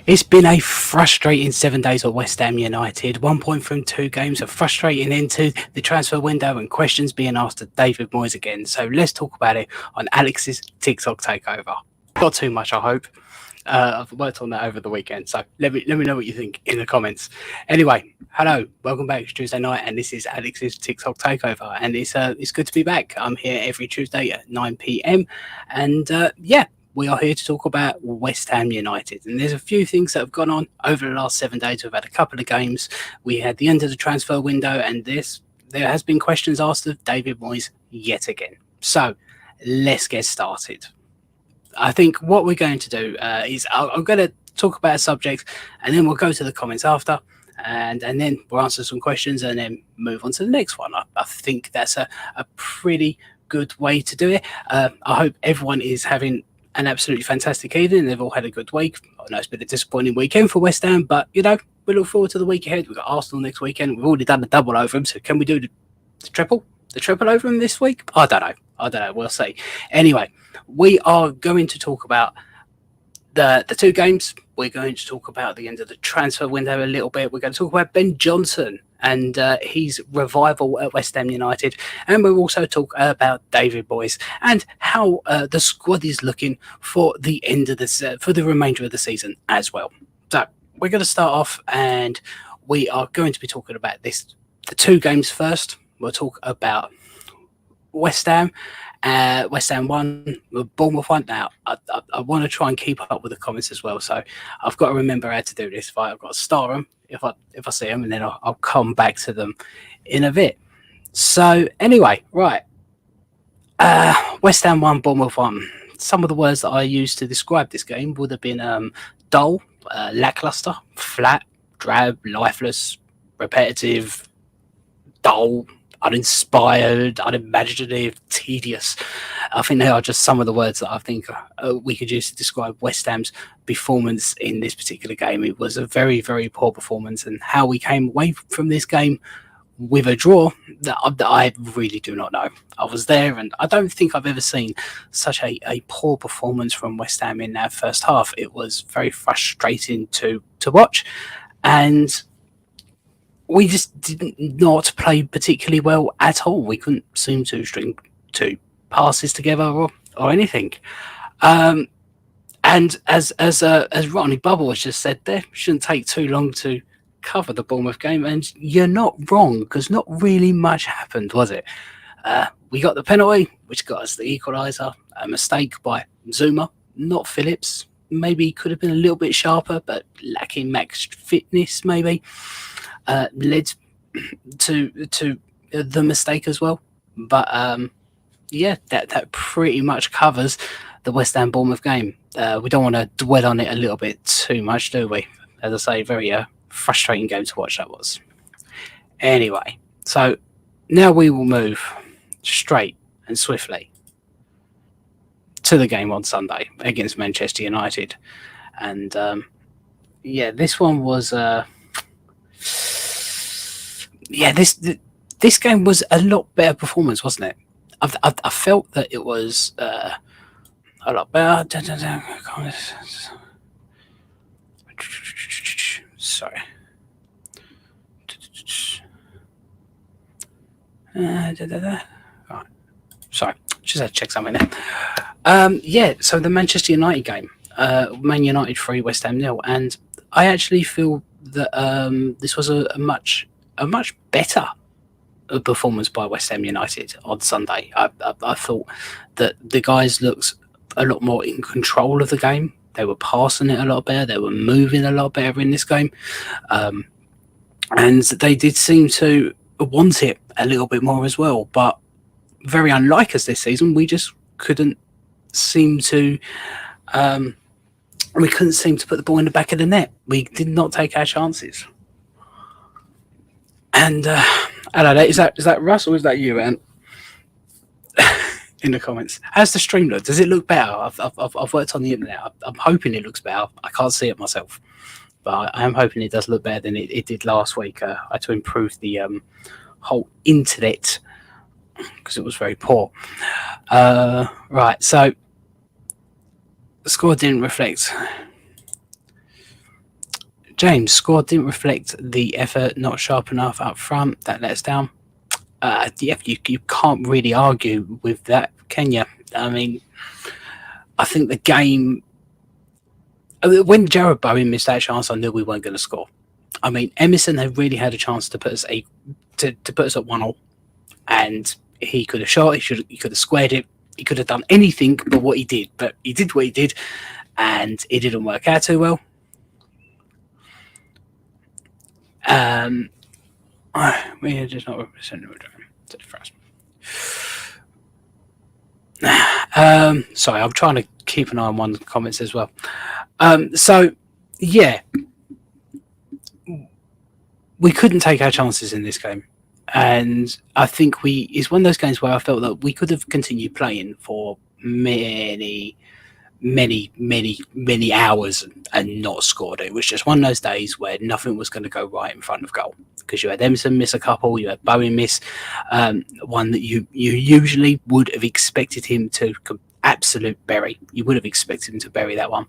It's been a frustrating 7 days at West Ham United. 1 point from 2 games, a frustrating end to the transfer window, and questions being asked of David Moyes again. So let's talk about it on Alex's TikTok takeover. Not too much, I hope. I've worked on that over the weekend, so let me know what you think in the comments. Anyway, hello, welcome back. It's Tuesday night, and this is Alex's TikTok takeover, and it's good to be back. I'm here every Tuesday at 9 p.m. and we are here to talk about West Ham United. And there's a few things that have gone on over the last 7 days. We've had a couple of games. We had the end of the transfer window, and there has been questions asked of David Moyes yet again. So let's get started. I think what we're going to do is I'm going to talk about a subject, and then we'll go to the comments after, and then we'll answer some questions and then move on to the next one. I think that's a pretty good way to do it. I hope everyone is having an absolutely fantastic evening. They've all had a good week. I know it's been a disappointing weekend for West Ham, but we look forward to the week ahead. We've got Arsenal next weekend. We've already done the double over them, so can we do the triple over them this week? I don't know. We'll see. Anyway, we are going to talk about the 2 games. We're going to talk about the end of the transfer window a little bit. We're going to talk about Ben Johnson and his revival at West Ham United, and we'll also talk about David Moyes and how the squad is looking for the end of for the remainder of the season as well. So we're going to start off, and we are going to be talking about the 2 games first. We'll talk about West Ham 1, Bournemouth 1. Now, I want to try and keep up with the comments as well, so I've got to remember how to do this. I've got to star them if I see them, and then I'll come back to them in a bit. So anyway, right, West Ham 1, Bournemouth 1. Some of the words that I used to describe this game would have been dull, lackluster, flat, drab, lifeless, repetitive, dull, uninspired, unimaginative, tedious. I think they are just some of the words that I think we could use to describe West Ham's performance in this particular game. It was a very, very poor performance, and how we came away from this game with a draw, that I really do not know. I was there, and I don't think I've ever seen such a poor performance from West Ham in that first half. It was very frustrating to watch, and we just did not play particularly well at all. We couldn't seem to string 2 passes together or anything. And as Ronnie Bubble has just said there, shouldn't take too long to cover the Bournemouth game. And you're not wrong, because not really much happened, was it? We got the penalty, which got us the equaliser. A mistake by Zuma, not Phillips. Maybe he could have been a little bit sharper, but lacking max fitness maybe. Led to the mistake as well, but that pretty much covers the West Ham Bournemouth game. We don't want to dwell on it a little bit too much, do we? As I say, very frustrating game to watch that was. Anyway, so now we will move straight and swiftly to the game on Sunday against Manchester United, and this one was. This game was a lot better performance, wasn't it? I felt that it was a lot better. Sorry. Right. Sorry, just had to check something there. So the Manchester United game, Man United 3, West Ham 0, and I actually feel that this was a much better performance by West Ham United on Sunday. I thought that the guys looked a lot more in control of the game. They were passing it a lot better. They were moving a lot better in this game. And they did seem to want it a little bit more as well. But very unlike us this season, we just couldn't seem to... we couldn't seem to put the ball in the back of the net. We did not take our chances. And I don't know, is that Russ or is that you, Ant? In the comments, how's the stream look? Does it look better? I've worked on the internet. I'm hoping it looks better. I can't see it myself, but I am hoping it does look better than it did last week. I had to improve the whole internet because it was very poor. Right, so the score didn't reflect James, score didn't reflect the effort, not sharp enough up front. That let us down. Yeah, you can't really argue with that, can you? I mean, I think the game. When Jared Bowen missed that chance, I knew we weren't going to score. I mean, Emerson had really had a chance to put us to put us at 1-1, and he could have shot. He could have squared it. He could have done anything but what he did. But he did what he did, and it didn't work out too well. We are just not representing to the first. Sorry, I'm trying to keep an eye on one comments as well. So, yeah, we couldn't take our chances in this game. And I think it's one of those games where I felt that we could have continued playing for many hours and not scored. It was just one of those days where nothing was going to go right in front of goal, because you had Emerson miss a couple, you had Bowen miss one that you usually would have expected him to absolute bury. You would have expected him to bury that one.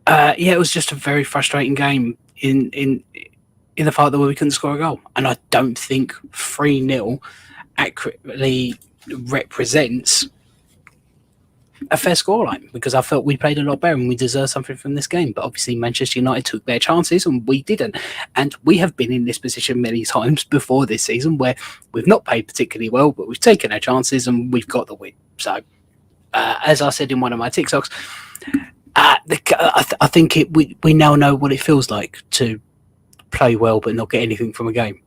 It was just a very frustrating game in the fact that we couldn't score a goal. And I don't think 3-0 accurately represents a fair scoreline, because I felt we played a lot better and we deserved something from this game. But obviously Manchester United took their chances and we didn't. And we have been in this position many times before this season where we've not played particularly well, but we've taken our chances and we've got the win. So, as I said in one of my TikToks, I think we now know what it feels like to play well but not get anything from a game.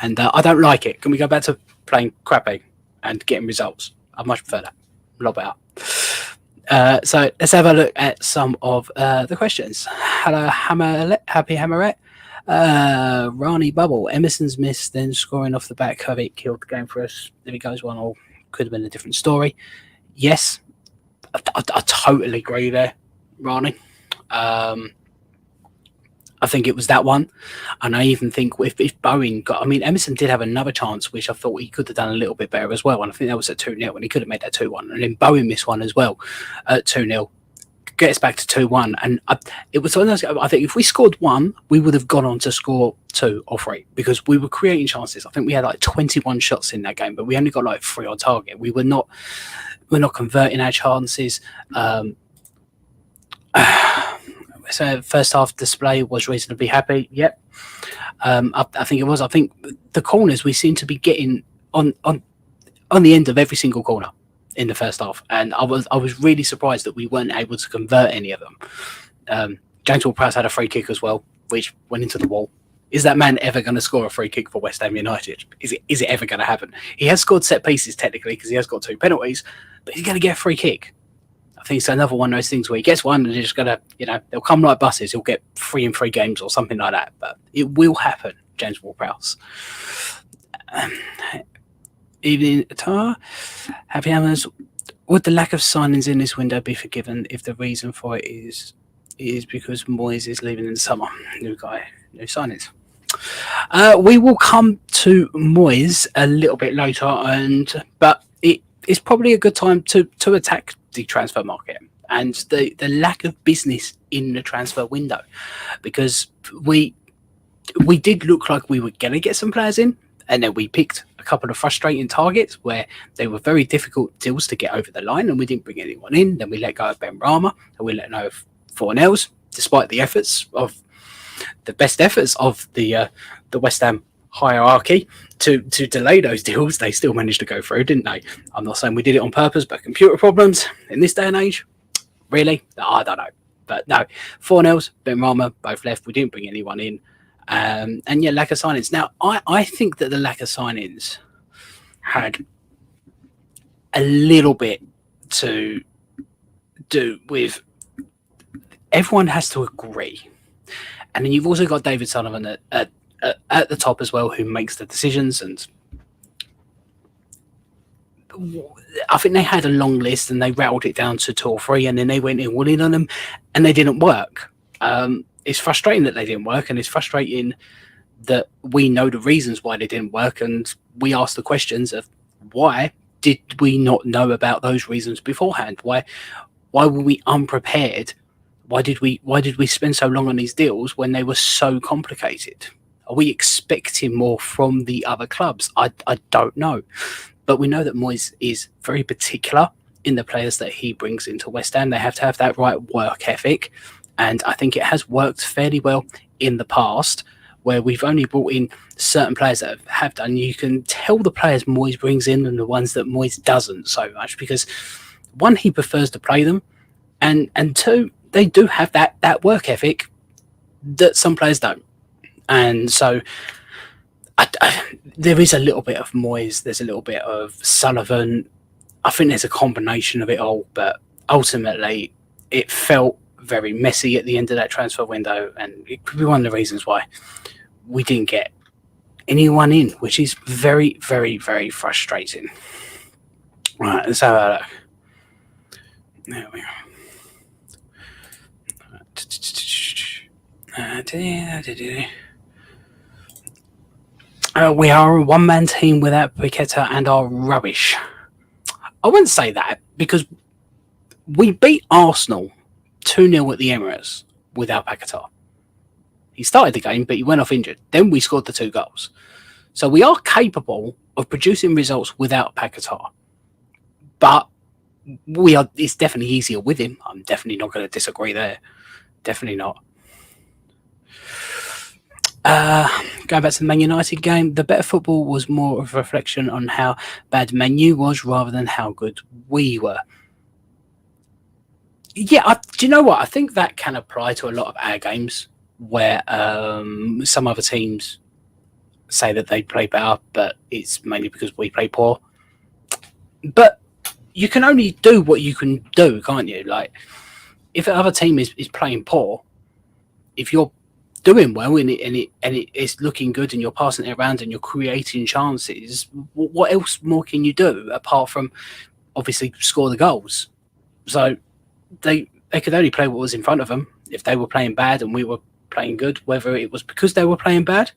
And I don't like it. Can we go back to playing crappy and getting results? I much prefer that. Lob it up. So let's have a look at some of the questions. Hello, Happy Hammerette. Rani Bubble. Emerson's miss, then scoring off the back of it killed the game for us. There he goes, 1-1. Could have been a different story. Yes, I totally agree there, Rani. I think it was that one. And I even think if Bowen got... I mean, Emerson did have another chance, which I thought he could have done a little bit better as well. And I think that was at 2-0, and he could have made that 2-1. And then Bowen missed one as well at 2-0. Get us back to 2-1. And it was one of those... I think if we scored one, we would have gone on to score 2 or 3, because we were creating chances. I think we had like 21 shots in that game, but we only got like 3 on target. We're not converting our chances. So first half display was reasonably happy. Yep. I think it was. I think the corners we seem to be getting on the end of every single corner in the first half, and I was really surprised that we weren't able to convert any of them. James Ward-Prowse had a free kick as well, which went into the wall. Is that man ever going to score a free kick for West Ham United? Is it ever going to happen? He has scored set pieces technically because he has got 2 penalties, but he's going to get a free kick. I think it's another one of those things where he gets one and they're just going to, they'll come like buses. He'll get 3 in 3 games or something like that. But it will happen, James Ward-Prowse. Evening, Tar. Happy Hammers. Would the lack of signings in this window be forgiven if the reason for it is because Moyes is leaving in the summer? New guy, new signings. We will come to Moyes a little bit later, but it's probably a good time to attack the transfer market and the lack of business in the transfer window, because we did look like we were going to get some players in, and then we picked a couple of frustrating targets where they were very difficult deals to get over the line, and we didn't bring anyone in. Then we let go of Ben Rama, and we let go of Fornells, despite the best efforts of the West Ham hierarchy to delay those deals. They still managed to go through, didn't they? I'm not saying we did it on purpose, but computer problems in this day and age, really? I don't know. But no, Fornells, Ben Rama, both left. We didn't bring anyone in. And yeah, lack of signings. Now, I think that the lack of signings had a little bit to do with everyone has to agree. And then you've also got David Sullivan at the top as well, who makes the decisions. And I think they had a long list and they rattled it down to 2 or 3, and then they went in on them and they didn't work. It's frustrating that they didn't work, and it's frustrating that we know the reasons why they didn't work, and we ask the questions of why did we not know about those reasons beforehand? Why were we unprepared Why did we spend so long on these deals when they were so complicated? Are we expecting more from the other clubs? I don't know. But we know that Moyes is very particular in the players that he brings into West Ham. They have to have that right work ethic. And I think it has worked fairly well in the past, where we've only brought in certain players that have done. You can tell the players Moyes brings in and the ones that Moyes doesn't so much, because one, he prefers to play them, and two, they do have that work ethic that some players don't. And so there is a little bit of Moyes, there's a little bit of Sullivan. I think there's a combination of it all, but ultimately it felt very messy at the end of that transfer window, and it could be one of the reasons why we didn't get anyone in, which is very, very, very frustrating. Right, let's have a look. There we go. We are a one-man team without Paqueta and are rubbish. I wouldn't say that, because we beat Arsenal 2-0 at the Emirates without Paqueta. He started the game, but he went off injured. Then we scored the 2 goals. So we are capable of producing results without Paqueta. But it's definitely easier with him. I'm definitely not going to disagree there. Definitely not. Going back to the Man United game, the better football was more of a reflection on how bad Man U was rather than how good we were. Yeah, do you know what? I think that can apply to a lot of our games, where some other teams say that they play better, but it's mainly because we play poor. But you can only do what you can do, can't you? Like, if the other team is playing poor, if you're doing well and it's looking good and you're passing it around and you're creating chances, what else more can you do apart from obviously score the goals? So they could only play what was in front of them. If they were playing bad and we were playing good, whether it was because they were playing bad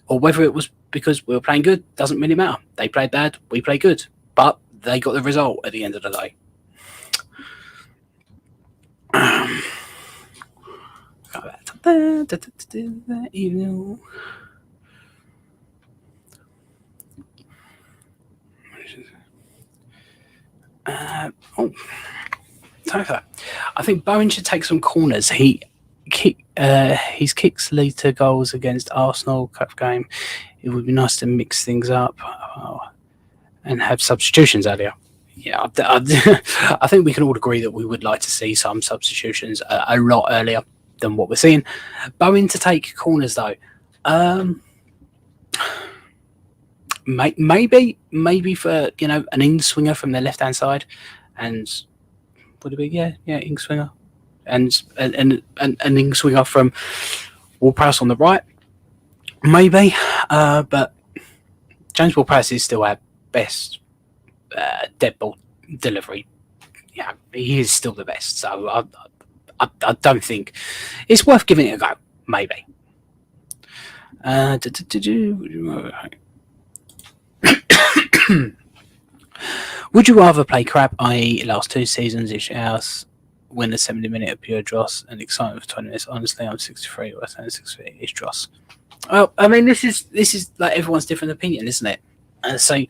or whether it was because we were playing good, doesn't really matter. They played bad, we played good, but they got the result at the end of the day. Takeover. I think Bowen should take some corners. His kicks lead to goals against Arsenal Cup game. It would be nice to mix things up and have substitutions earlier. Yeah, I think we can all agree that we would like to see some substitutions a lot earlier than what we're seeing. Bowen to take corners though. Maybe for an in swinger from the left hand side, and would it be in swinger, and an in swinger from Ward-Prowse on the right, maybe. But James Ward-Prowse is still our best dead ball delivery. Yeah, he is still the best. So I don't think it's worth giving it a go. Maybe. Would you rather play crap, i.e. last 2 seasons each house, win a 70-minute of pure dross and excitement for 20 minutes? Honestly, I'm 63, West Ham 63 is dross. Well, I mean, this is like everyone's different opinion, isn't it? And so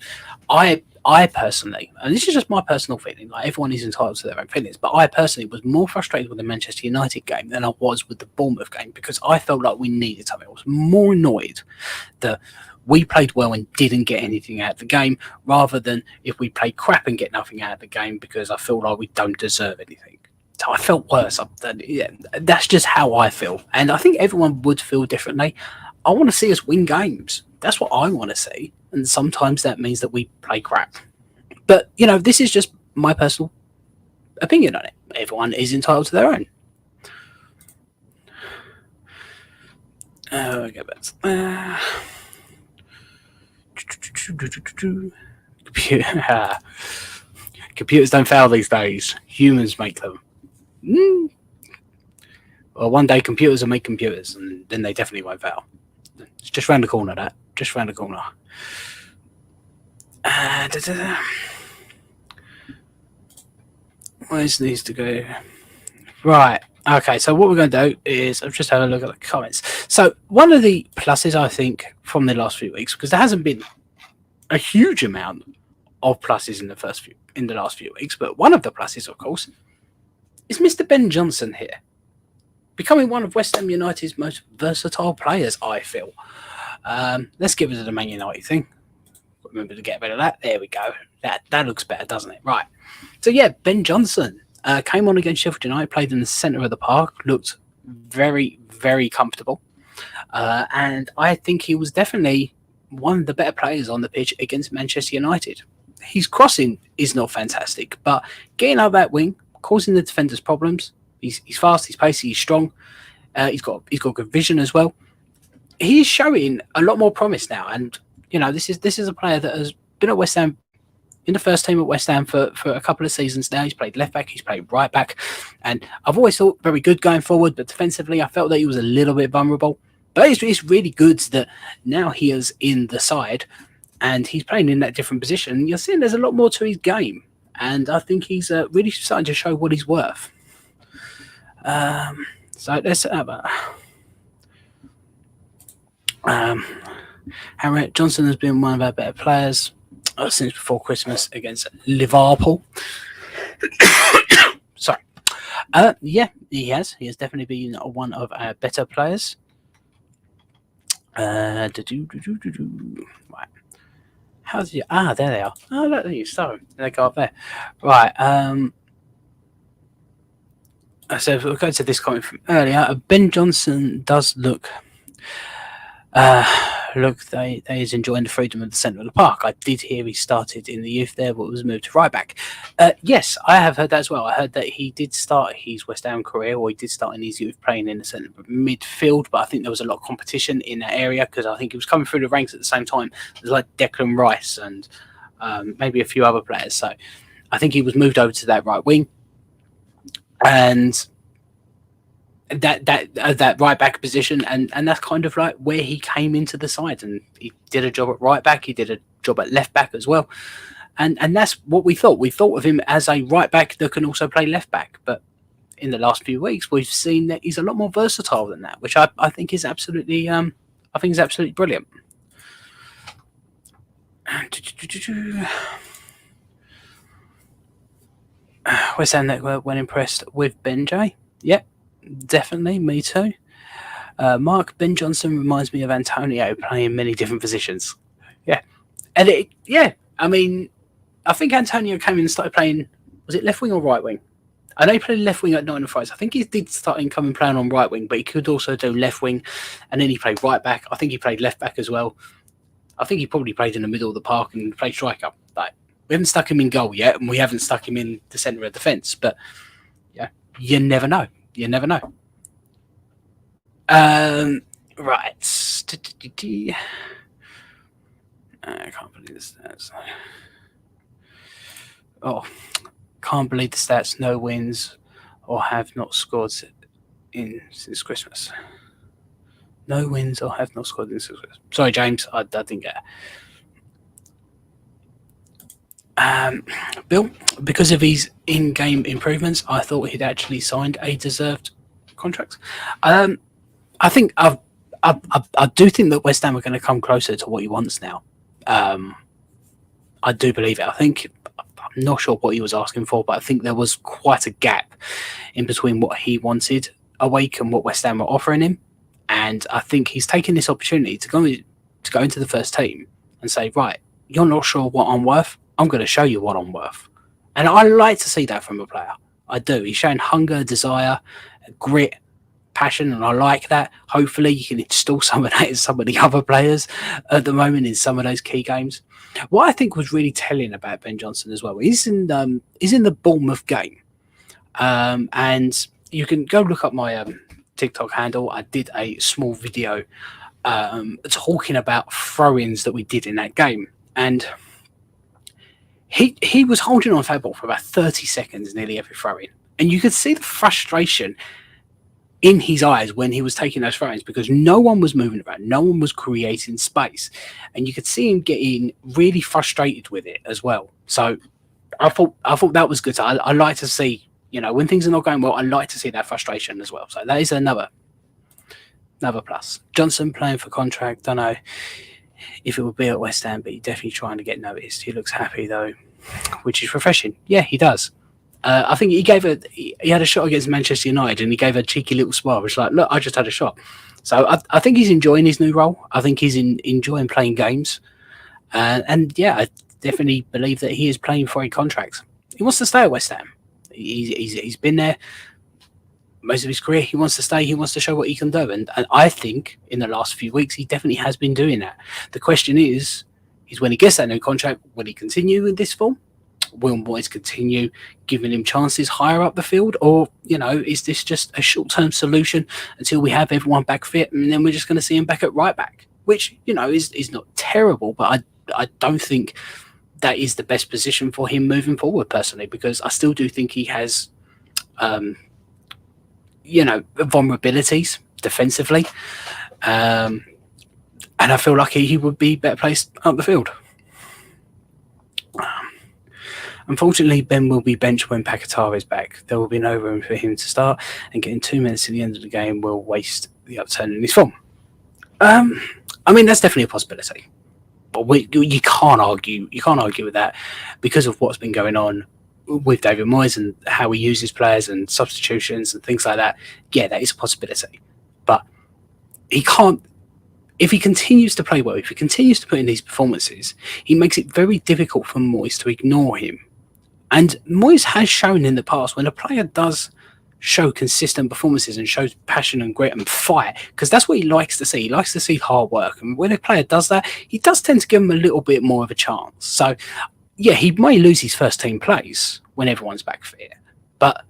I personally, and this is just my personal feeling, like everyone is entitled to their own feelings, but I personally was more frustrated with the Manchester United game than I was with the Bournemouth game, because I felt like we needed something. I was more annoyed that we played well and didn't get anything out of the game, rather than if we played crap and get nothing out of the game, because I feel like we don't deserve anything. So I felt worse. That's just how I feel. And I think everyone would feel differently. I want to see us win games. That's what I want to see. And sometimes that means that we play crap. But, this is just my personal opinion on it. Everyone is entitled to their own. Go back. Computers don't fail these days. Humans make them. Well, one day computers will make computers, and then they definitely won't fail. It's just round the corner, that. Just round the corner. Where's needs to go? Right. Okay, so what we're going to do is I'm just having a look at the comments. So one of the pluses I think from the last few weeks, because there hasn't been a huge amount of pluses in the last few weeks, but one of the pluses, of course, is Mr. Ben Johnson here, becoming one of West Ham United's most versatile players. I feel. Let's give it to the Man United thing. Remember to get rid of that. There we go. That looks better, doesn't it? Right. So yeah, Ben Johnson came on against Sheffield United, played in the centre of the park, looked very, very comfortable, and I think he was definitely one of the better players on the pitch against Manchester United. His crossing is not fantastic, but getting out that wing, causing the defenders problems. He's fast, he's pacey, he's strong. He's got good vision as well. He's showing a lot more promise now, and this is a player that has been at West Ham in the first team at West Ham for a couple of seasons now. He's played left back, he's played right back, and I've always thought very good going forward, but defensively I felt that he was a little bit vulnerable. But it's really good that now he is in the side and he's playing in that different position. You're seeing there's a lot more to his game, and I think he's really starting to show what he's worth. So let's have Harriet Johnson has been one of our better players since before Christmas against Liverpool. Sorry. Yeah, he has. He has definitely been one of our better players. Right. How's you? There they are. Oh, look at you. So they go up there. Right. So if we'll go to this comment from earlier. Ben Johnson does look. They is enjoying the freedom of the centre of the park. I did hear he started in the youth there, but was moved to right back. Yes, I have heard that as well. I heard that he did start his West Ham career, or he did start in his youth playing in the centre of midfield, but I think there was a lot of competition in that area because I think he was coming through the ranks at the same time. There's like Declan Rice and maybe a few other players. So I think he was moved over to that right wing, and that right back position, and that's kind of like where he came into the side, and he did a job at right back, he did a job at left back as well, and that's what we thought of him as a right back that can also play left back. But in the last few weeks we've seen that he's a lot more versatile than that, which I think is absolutely brilliant. West Ham Network when impressed with Ben J. Yep. Definitely, me too. Mark, Ben Johnson reminds me of Antonio playing many different positions. Yeah. And I mean, I think Antonio came in and started playing, was it left wing or right wing? I know he played left wing at Nottingham Forest. I think he did start in coming playing on right wing, but he could also do left wing, and then he played right back. I think he played left back as well. I think he probably played in the middle of the park and played striker. Like, we haven't stuck him in goal yet, and we haven't stuck him in the centre of defence, but yeah, you never know. You never know. Right. I can't believe the stats. Oh, can't believe the stats. No wins or have not scored since Christmas. No wins or have not scored since Christmas. Sorry, James. I didn't get it. Bill, because of his in-game improvements, I thought he'd actually signed a deserved contract. I think I do think that West Ham are going to come closer to what he wants now. I do believe it. I'm not sure what he was asking for, but I think there was quite a gap in between what he wanted awake and what West Ham were offering him. And I think he's taken this opportunity to go into the first team and say, right, you're not sure what I'm worth. I'm going to show you what I'm worth. And I like to see that from a player. I do. He's showing hunger, desire, grit, passion, and I like that. Hopefully you can install some of that in some of the other players at the moment in some of those key games. What I think was really telling about Ben Johnson as well, he's in the Bournemouth game, and you can go look up my TikTok handle. I did a small video talking about throw-ins that we did in that game, and he was holding on for that ball for about 30 seconds nearly every throw-in, and you could see the frustration in his eyes when he was taking those throw-ins because no one was moving around, no one was creating space, and you could see him getting really frustrated with it as well. So I thought that was good. I like to see You know, when things are not going well, I like to see that frustration as well. So that is another plus. Johnson playing for contract. Don't know if it would be at West Ham, but he's definitely trying to get noticed. He looks happy though, which is refreshing. Yeah, he does. I think he had a shot against Manchester United and he gave a cheeky little smile. It's like, look, I just had a shot. So I think he's enjoying his new role. I think he's enjoying playing games. And yeah, I definitely believe that he is playing for a contract. He wants to stay at West Ham. He's been there most of his career. He wants to stay. He wants to show what he can do. And I think in the last few weeks, he definitely has been doing that. The question is when he gets that new contract, will he continue in this form? Will Moyes continue giving him chances higher up the field? Or, you know, is this just a short-term solution until we have everyone back fit and then we're just going to see him back at right back? Which, you know, is not terrible, but I don't think that is the best position for him moving forward, personally, because I still do think he has, you know, vulnerabilities defensively. And I feel like he would be better placed up the field. Unfortunately, Ben will be benched when Paquetá is back. There will be no room for him to start, and getting 2 minutes to the end of the game will waste the upturn in his form. I mean, that's definitely a possibility, but you can't argue. You can't argue with that because of what's been going on with David Moyes and how he uses players and substitutions and things like that. Yeah, that is a possibility, but he can't. If he continues to play well, if he continues to put in these performances, he makes it very difficult for Moyes to ignore him. And Moyes has shown in the past when a player does show consistent performances and shows passion and grit and fight, because that's what he likes to see. He likes to see hard work. And when a player does that, he does tend to give him a little bit more of a chance. So, yeah, he may lose his first team place when everyone's back fit. But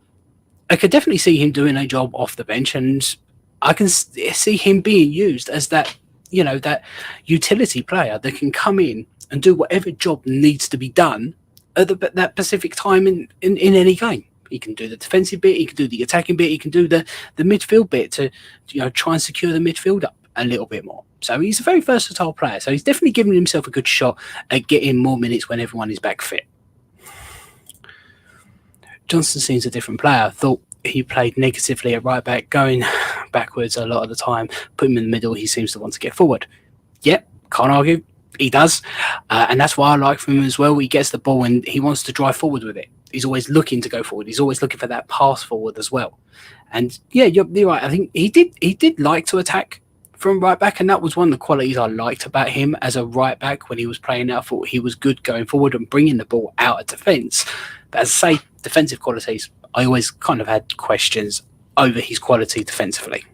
I could definitely see him doing a job off the bench, and I can see him being used as that, you know, that utility player that can come in and do whatever job needs to be done at that specific time in any game. He can do the defensive bit, he can do the attacking bit, he can do the midfield bit to, you know, try and secure the midfield up a little bit more. So he's a very versatile player. So he's definitely giving himself a good shot at getting more minutes when everyone is back fit. Johnson seems a different player. I thought he played negatively at right back, going backwards a lot of the time. Put him in the middle, he seems to want to get forward. Yep, can't argue. He does. And that's why I like from him as well. He gets the ball and he wants to drive forward with it. He's always looking to go forward. He's always looking for that pass forward as well. And yeah, you're right. I think he did like to attack from right back, and that was one of the qualities I liked about him as a right back when he was playing. I thought he was good going forward and bringing the ball out of defence. But as I say, defensive qualities, I always kind of had questions over his quality defensively.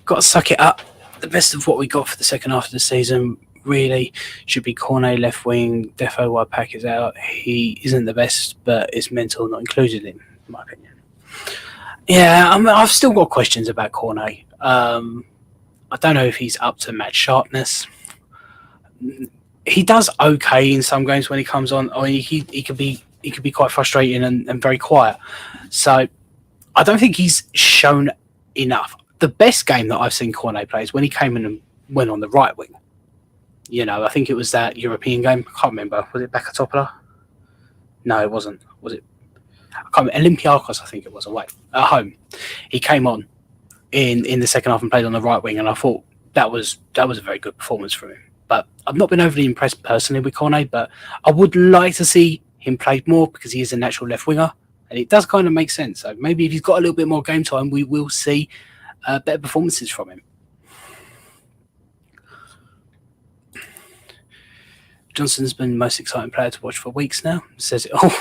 Got to suck it up. The best of what we got for the second half of the season really should be Cornet left wing. Defo while Pack is out. He isn't the best, but it's mental not included in my opinion. Yeah, I've still got questions about Cornet. I don't know if he's up to match sharpness. He does okay in some games when he comes on. I mean, he could be quite frustrating and very quiet. So I don't think he's shown enough. The best game that I've seen Cornet play is when he came in and went on the right wing. You know, I think it was that European game. I can't remember. Was it Bakatopola? No, it wasn't. Was it? I can't remember. Olympiacos, I think it was, away at home. He came on in the second half and played on the right wing, and I thought that was a very good performance from him. But I've not been overly impressed personally with Cornet, but I would like to see him play more because he is a natural left winger. And it does kind of make sense. So maybe if he's got a little bit more game time, we will see better performances from him. Johnson's been the most exciting player to watch for weeks now. Says it all.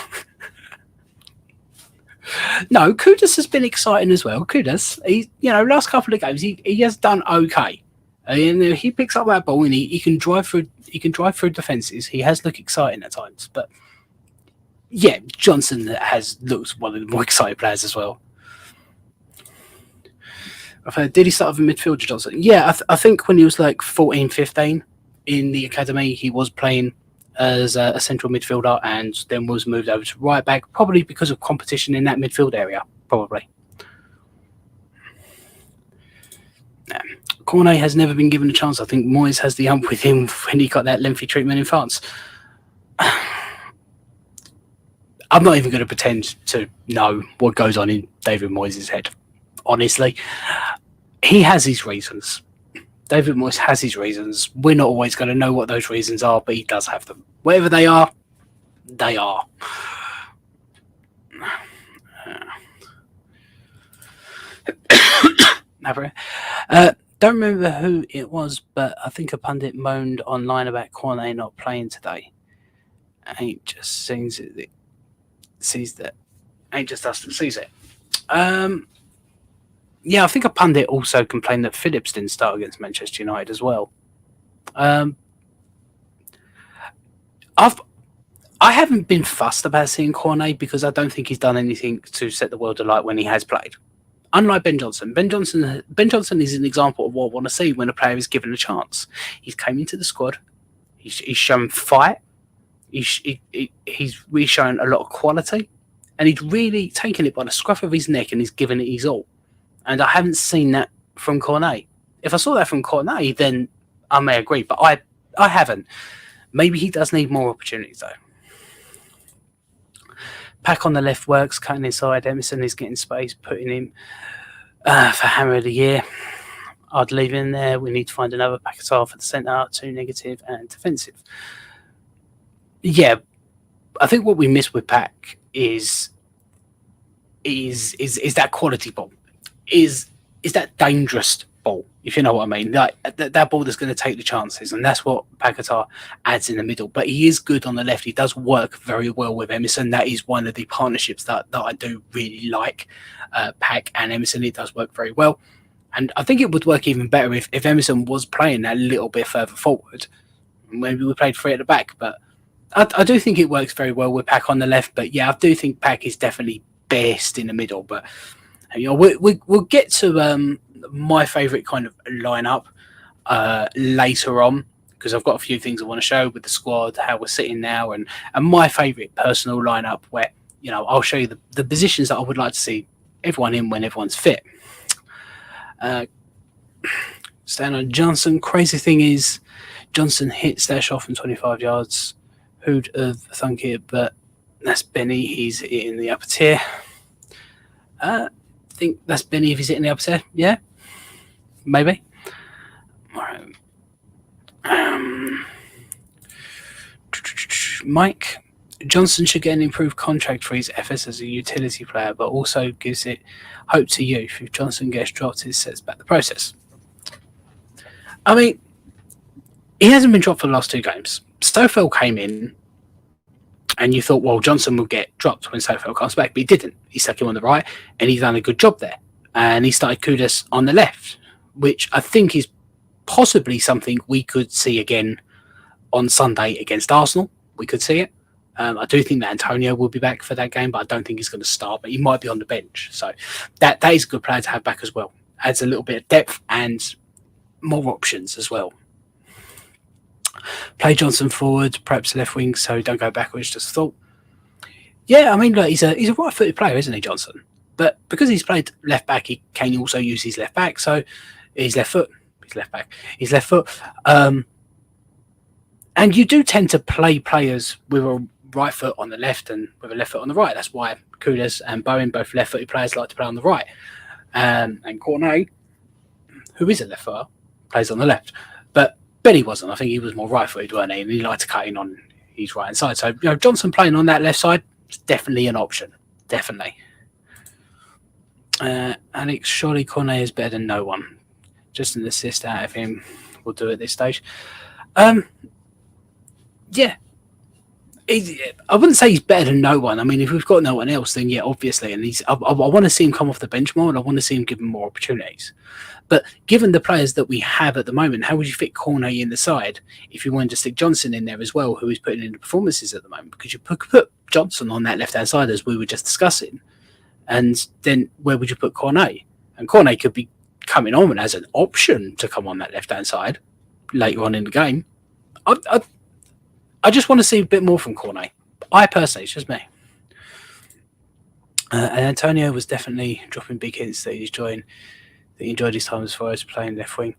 No, Kudus has been exciting as well. Kudus, last couple of games he has done okay. And he picks up that ball and he can drive through. He can drive through defenses. He has looked exciting at times, but yeah, Johnson has looked one of the more exciting players as well. I've heard, did he start as a midfielder, Johnson? Yeah, I think when he was like 14, 15 in the academy, he was playing as a central midfielder and then was moved over to right back, probably because of competition in that midfield area, probably. Cornet has never been given a chance. I think Moyes has the ump with him when he got that lengthy treatment in France. I'm not even going to pretend to know what goes on in David Moyes' head. Honestly, he has his reasons. David Moyes has his reasons. We're not always going to know what those reasons are, but he does have them. Whatever they are, they are. Don't remember who it was, but I think a pundit moaned online about Cornet not playing today. Ain't just sees it. Sees that. Ain't just us that sees it. Yeah, I think a pundit also complained that Phillips didn't start against Manchester United as well. I haven't been fussed about seeing Cornet because I don't think he's done anything to set the world alight when he has played. Unlike Ben Johnson. Ben Johnson is an example of what I want to see when a player is given a chance. He's came into the squad. He's shown fight. He's really shown a lot of quality. And he's really taken it by the scruff of his neck and he's given it his all. And I haven't seen that from Cornet. If I saw that from Cornet, then I may agree. But I haven't. Maybe he does need more opportunities, though. Pack on the left works, cutting inside. Emerson is getting space, putting him for Hammer of the Year. I'd leave him there. We need to find another Paquetá for the centre, too negative and defensive. Yeah, I think what we miss with Pack is that quality ball, is that dangerous ball, if you know what I mean. Like that ball that's going to take the chances, and that's what Paquetá adds in the middle. But he is good on the left. He does work very well with Emerson. That is one of the partnerships that I do really like. Pack and Emerson, it does work very well. And I think it would work even better if Emerson was playing a little bit further forward. Maybe we played three at the back, but I do think it works very well with Pack on the left. But yeah, I do think Pack is definitely best in the middle. But you know, we'll get to my favourite kind of lineup later on, because I've got a few things I want to show with the squad, how we're sitting now, and my favourite personal lineup where, you know, I'll show you the positions that I would like to see everyone in when everyone's fit. Stand on Johnson. Crazy thing is, Johnson hits that shot from 25 yards. Who'd have thunk it? But that's Benny. He's in the upper tier. I think that's Benny if he's hitting the upper tier. Yeah, maybe. All right. Mike Johnson should get an improved contract for his efforts as a utility player, but also gives it hope to youth. If Johnson gets dropped, it sets back the process. I mean, he hasn't been dropped for the last two games. Stofel came in, and you thought, well, Johnson will get dropped when Stofel comes back, but he didn't. He stuck him on the right, and he's done a good job there. And he started Kudus on the left, which I think is possibly something we could see again on Sunday against Arsenal. We could see it. I do think that Antonio will be back for that game, but I don't think he's going to start, but he might be on the bench. So that is a good player to have back as well. Adds a little bit of depth and more options as well. Play Johnson forward, perhaps left wing, so don't go backwards, just thought. Yeah, I mean, look, he's a right-footed player, isn't he, Johnson? But because he's played left back, he can also use his left back, so he's left foot. He's left back. He's left foot. And you do tend to play players with a right foot on the left and with a left foot on the right. That's why Kudus and Bowen, both left-footed players, like to play on the right. And Cornet, who is a left footer, plays on the left. But Benny wasn't. I think he was more right-footed, weren't he? And he liked to cut in on his right-hand side. So, you know, Johnson playing on that left side is definitely an option. Definitely. Alex, surely Cornet is better than no one. Just an assist out of him will do at this stage. Yeah. I wouldn't say he's better than no one. I mean, if we've got no one else, then yeah, obviously. And I want to see him come off the bench more, and I want to see him given more opportunities. But given the players that we have at the moment, how would you fit Cornet in the side if you wanted to stick Johnson in there as well, who is putting in the performances at the moment? Because you put Johnson on that left-hand side, as we were just discussing. And then where would you put Cornet? And Cornet could be coming on as an option to come on that left-hand side later on in the game. I just want to see a bit more from Cornet. I personally, it's just me. And Antonio was definitely dropping big hints that he enjoyed his time as far as playing left wing.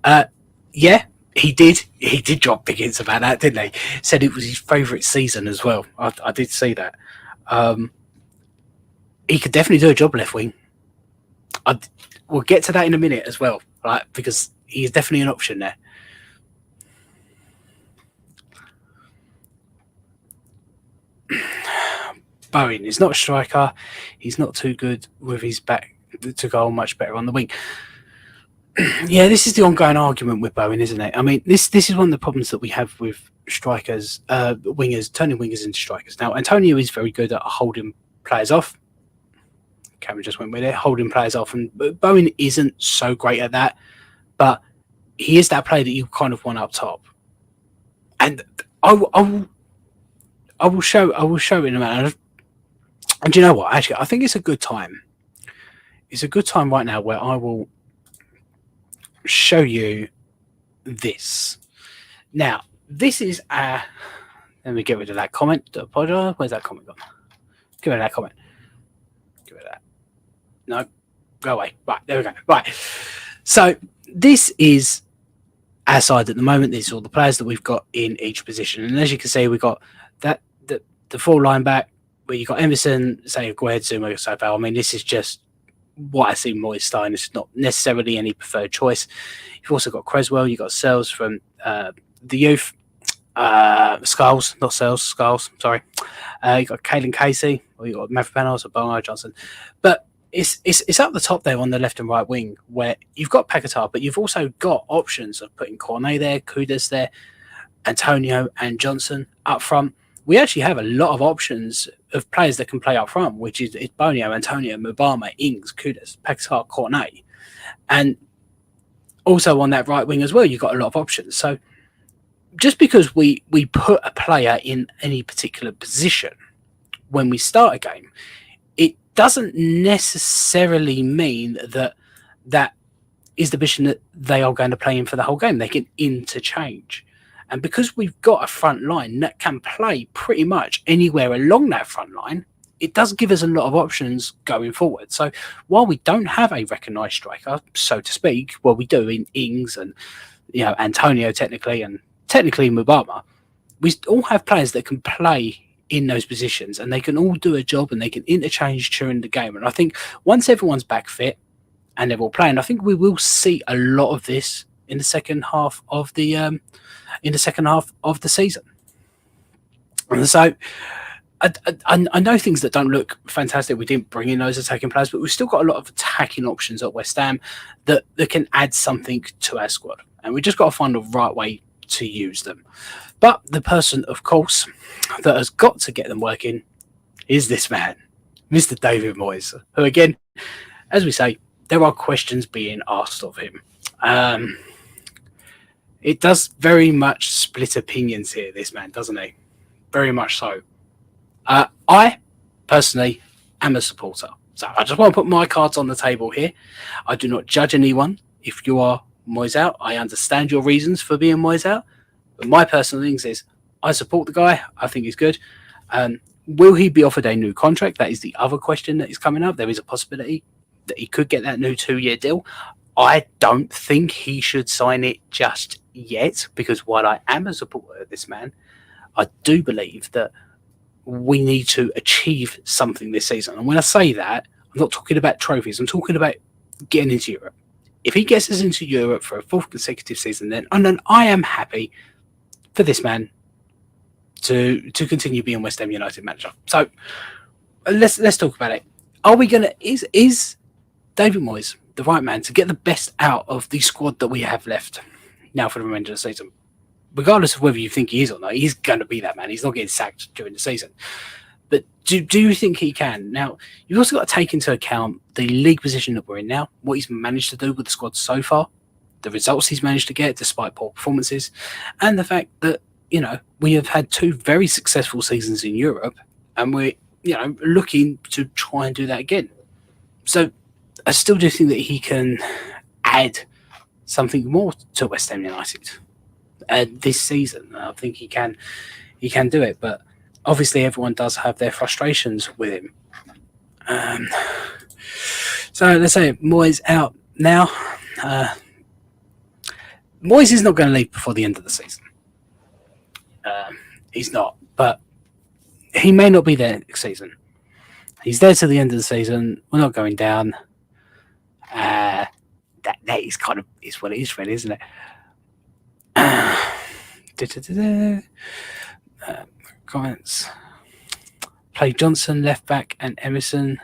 Yeah, he did. He did drop big hints about that, didn't he? Said it was his favourite season as well. I did see that. He could definitely do a job left wing. We'll get to that in a minute as well, right? Because he is definitely an option there. Bowen is not a striker. He's not too good with his back to go much better on the wing. Yeah, this is the ongoing argument with Bowen, isn't it? I mean, this is one of the problems that we have with strikers, wingers, turning wingers into strikers. Now, Antonio is very good at holding players off. Cameron just went with it, holding players off, and Bowen isn't so great at that, but he is that player that you kind of want up top. And I will show it in a minute. And do you know what? Actually, I think it's a good time. It's a good time right now where I will show you this. Now, this is let me get rid of that comment. Where's that comment gone? Get rid of that comment. Get rid of that. No, go away. Right, there we go. Right. So this is our side at the moment. These are all the players that we've got in each position. And as you can see, we've got the full line back, where you've got Emerson, say, Gued, Zuma, Sofal. I mean, this is just what I see Moyes starting. This is not necessarily any preferred choice. You've also got Creswell. You've got Sells from the youth. Skulls, not Sells, Skulls, sorry. You've got Caelan Casey, or you've got Mavropanos or Bono Johnson. But it's up the top there on the left and right wing, where you've got Paquetá, but you've also got options of putting Cornet there, Kudus there, Antonio and Johnson up front. We actually have a lot of options of players that can play up front, which is Bonio, Antonio, Mubama, Ings, Kudus, Paquetá, Cornet. And also on that right wing as well, you've got a lot of options. So just because we put a player in any particular position when we start a game, it doesn't necessarily mean that that is the position that they are going to play in for the whole game. They can interchange. And because we've got a front line that can play pretty much anywhere along that front line, it does give us a lot of options going forward. So while we don't have a recognised striker, so to speak, well, we do in Ings and Antonio technically Mubama, we all have players that can play in those positions, and they can all do a job and they can interchange during the game. And I think once everyone's back fit and they're all playing, I think we will see a lot of this in the second half of the season. And so I know things that don't look fantastic. We didn't bring in those attacking players, but we've still got a lot of attacking options at West Ham that can add something to our squad. And we just got to find the right way to use them. But the person, of course, that has got to get them working is this man, Mr. David Moyes, who, again, as we say, there are questions being asked of him. It does very much split opinions here, this man, doesn't he? Very much so. I, personally, am a supporter. So I just want to put my cards on the table here. I do not judge anyone. If you are Moyes out, I understand your reasons for being Moyes out. But my personal things is, I support the guy. I think he's good. Will he be offered a new contract? That is the other question that is coming up. There is a possibility that he could get that new 2-year deal. I don't think he should sign it just yet, because while I am a supporter of this man, I do believe that we need to achieve something this season. And when I say that, I'm not talking about trophies. I'm talking about getting into Europe. If he gets us into Europe for a 4th consecutive season, then I am happy for this man to continue being West Ham United manager. So let's talk about it. Are we gonna is David Moyes the right man to get the best out of the squad that we have left now for the remainder of the season? Regardless of whether you think he is or not, he's going to be that man. He's not getting sacked during the season. But do you think he can? Now, you've also got to take into account the league position that we're in now, what he's managed to do with the squad so far, the results he's managed to get despite poor performances, and the fact that, we have had 2 very successful seasons in Europe, and we're, looking to try and do that again. So I still do think that he can add something more to West Ham United this season. I think he can do it, but obviously everyone does have their frustrations with him. So let's say Moyes out now. Moyes is not going to leave before the end of the season. He's not, but he may not be there next season. He's there to the end of the season. We're not going down. That is kind of is what it is, really, isn't it? Comments. Play Johnson left back and Emerson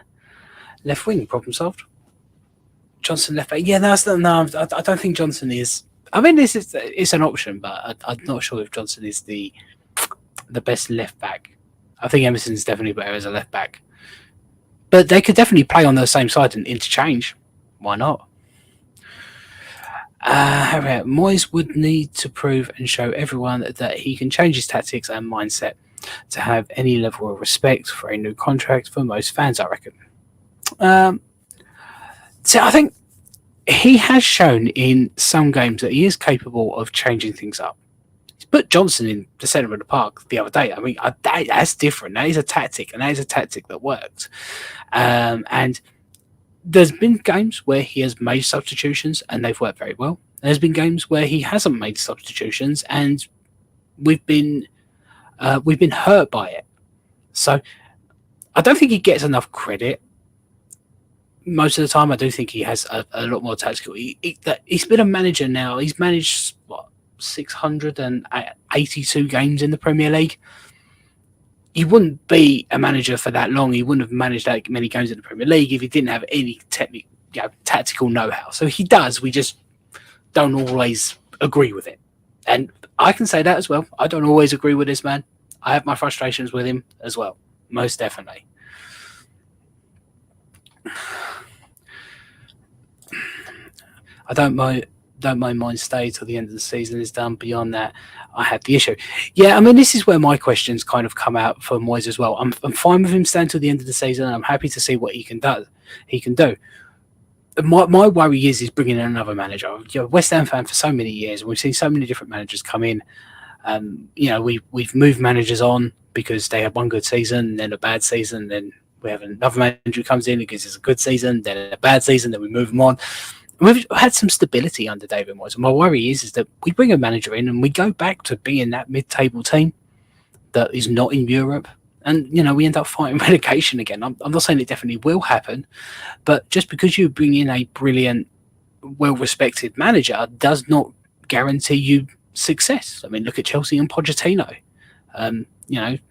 left wing. Problem solved. Johnson left back. Yeah, no. I don't think Johnson is. I mean, it's an option, but I'm not sure if Johnson is the best left back. I think Emerson is definitely better as a left back. But they could definitely play on the same side and interchange. Why not? Moyes would need to prove and show everyone that he can change his tactics and mindset to have any level of respect for a new contract for most fans, I reckon. So I think he has shown in some games that he is capable of changing things up. He's put Johnson in the centre of the park the other day. I mean, that's different. That is a tactic, and that is a tactic that works. And there's been games where he has made substitutions and they've worked very well. There's been games where he hasn't made substitutions and we've been hurt by it. So I don't think he gets enough credit. Most of the time, I do think he has a lot more tactical. He's been a manager now. He's managed 682 games in the Premier League. He wouldn't be a manager for that long. He wouldn't have managed that many games in the Premier League if he didn't have any tactical know-how. So he does. We just don't always agree with it. And I can say that as well. I don't always agree with this man. I have my frustrations with him as well. Most definitely. I don't mind mine stay till the end of the season is done. Beyond that, I have the issue. Yeah, I mean, this is where my questions kind of come out for Moyes as well. I'm fine with him staying till the end of the season. And I'm happy to see what he can do. My worry is bringing in another manager. You're a West Ham fan for so many years, and we've seen so many different managers come in. We've moved managers on because they had one good season, then a bad season, then we have another manager who comes in who gives us a good season, then a bad season, then we move them on. We've had some stability under David Moyes. My worry is that we bring a manager in and we go back to being that mid-table team that is not in Europe. And, we end up fighting relegation again. I'm not saying it definitely will happen, but just because you bring in a brilliant, well-respected manager does not guarantee you success. I mean, look at Chelsea and Pochettino.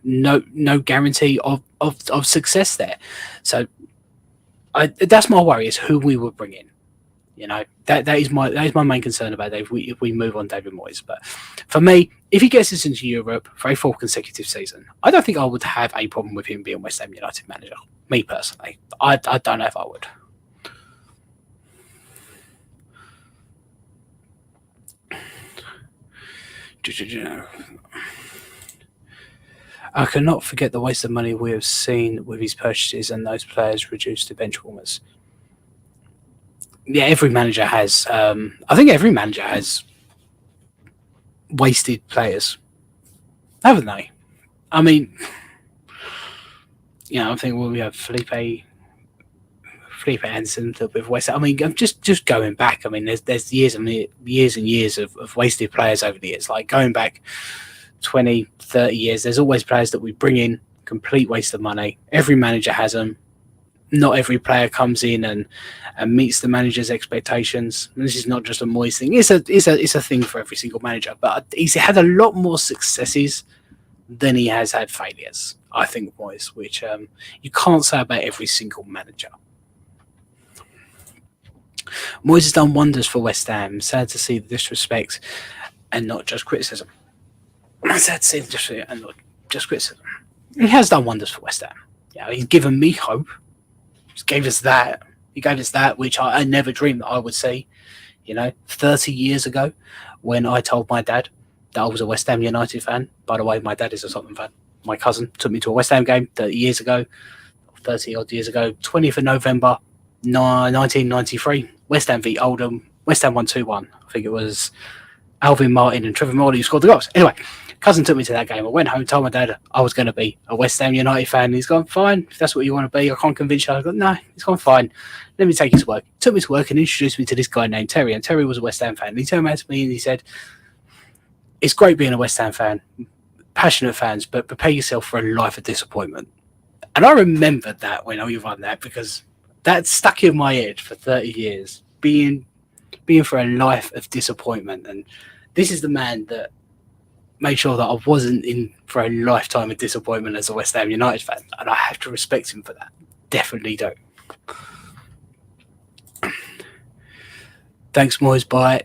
No guarantee of success there. So that's my worry, is who we would bring in. That is my main concern about it if we move on David Moyes. But for me, if he gets us into Europe for a fourth consecutive season, I don't think I would have a problem with him being West Ham United manager. Me personally, I don't know if I would. I cannot forget the waste of money we have seen with his purchases and those players reduced to bench warmers. Yeah, every manager has. I think every manager has wasted players, haven't they? I mean, I think we have Felipe Anderson, a little bit of waste. I mean, just going back. I mean, there's years and years of wasted players over the years. Like going back 20, 30 years, there's always players that we bring in, complete waste of money. Every manager has them. Not every player comes in and meets the manager's expectations. And this is not just a Moyes thing. It's a thing for every single manager. But he's had a lot more successes than he has had failures, I think, Moyes, which you can't say about every single manager. Moyes has done wonders for West Ham. Sad to see the disrespect and not just criticism. Sad to see the disrespect and not just criticism. He has done wonders for West Ham. He's given me hope. He gave us that. He gave us that, which I never dreamed that I would see. 30 years ago, when I told my dad that I was a West Ham United fan. By the way, my dad is a Tottenham fan. My cousin took me to a West Ham game 30 years ago, 30 odd years ago, 20th of November, 1993. West Ham beat Oldham. West Ham won 2-1. I think it was Alvin Martin and Trevor Morley who scored the goals. Anyway, Cousin took me to that game. I went home, told my dad I was going to be a West Ham United fan. And he's gone, fine, if that's what you want to be. I can't convince you. I go, no, it's gone fine. Let me take you to work. He took me to work and introduced me to this guy named Terry. And Terry was a West Ham fan. And he turned around to me and he said, it's great being a West Ham fan, passionate fans, but prepare yourself for a life of disappointment. And I remembered that when I run that, because that stuck in my head for 30 years, being for a life of disappointment. And this is the man that made sure that I wasn't in for a lifetime of disappointment as a West Ham United fan. And I have to respect him for that. Definitely do. Thanks, Moyes. Bye.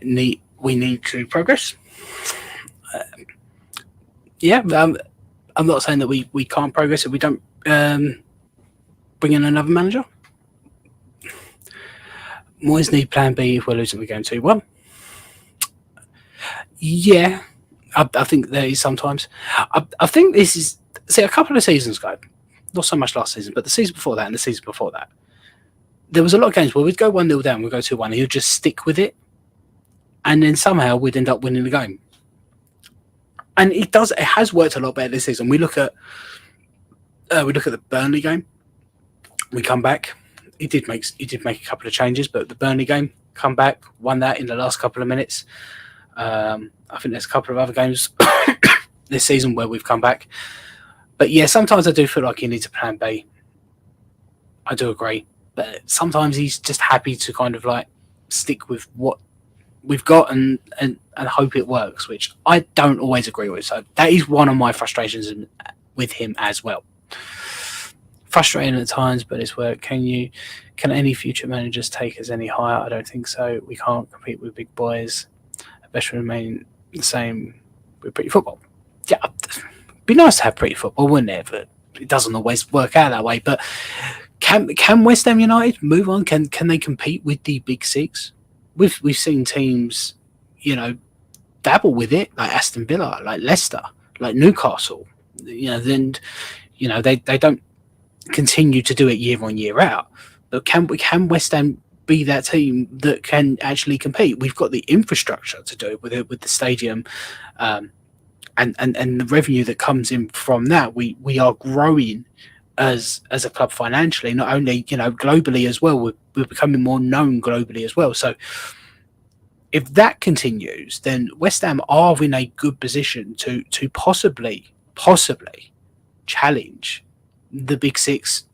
We need to progress. I'm not saying that we can't progress if we don't bring in another manager. Moyes need plan B if we're losing the game 2-1. Yeah, I think there is sometimes. I think this is... See, a couple of seasons ago, not so much last season, but the season before that and the season before that, there was a lot of games where we'd go 1-0 down, we'd go 2-1, and he'd just stick with it. And then somehow we'd end up winning the game. And it has worked a lot better this season. We look at the Burnley game. We come back. He did make a couple of changes, but the Burnley game, come back, won that in the last couple of minutes. I think there's a couple of other games this season where we've come back. But yeah, sometimes I do feel like he needs a plan B. I do agree. But sometimes he's just happy to kind of like stick with what we've got and hope it works, which I don't always agree with. So that is one of my frustrations with him as well. Frustrating at times, but it's where can any future managers take us any higher? I don't think so. We can't compete with big boys. Best remain the same with pretty football. Yeah, it'd be nice to have pretty football, wouldn't it? But it doesn't always work out that way. But can West Ham United move on? Can they compete with the big six? We've seen teams, dabble with it, like Aston Villa, like Leicester, like Newcastle. Then they don't continue to do it year on year out. But can West Ham be that team that can actually compete? We've got the infrastructure to do it with the stadium, and the revenue that comes in from that. We are growing as a club financially, not only globally as well. We're becoming more known globally as well. So if that continues, then West Ham are in a good position to possibly challenge the big six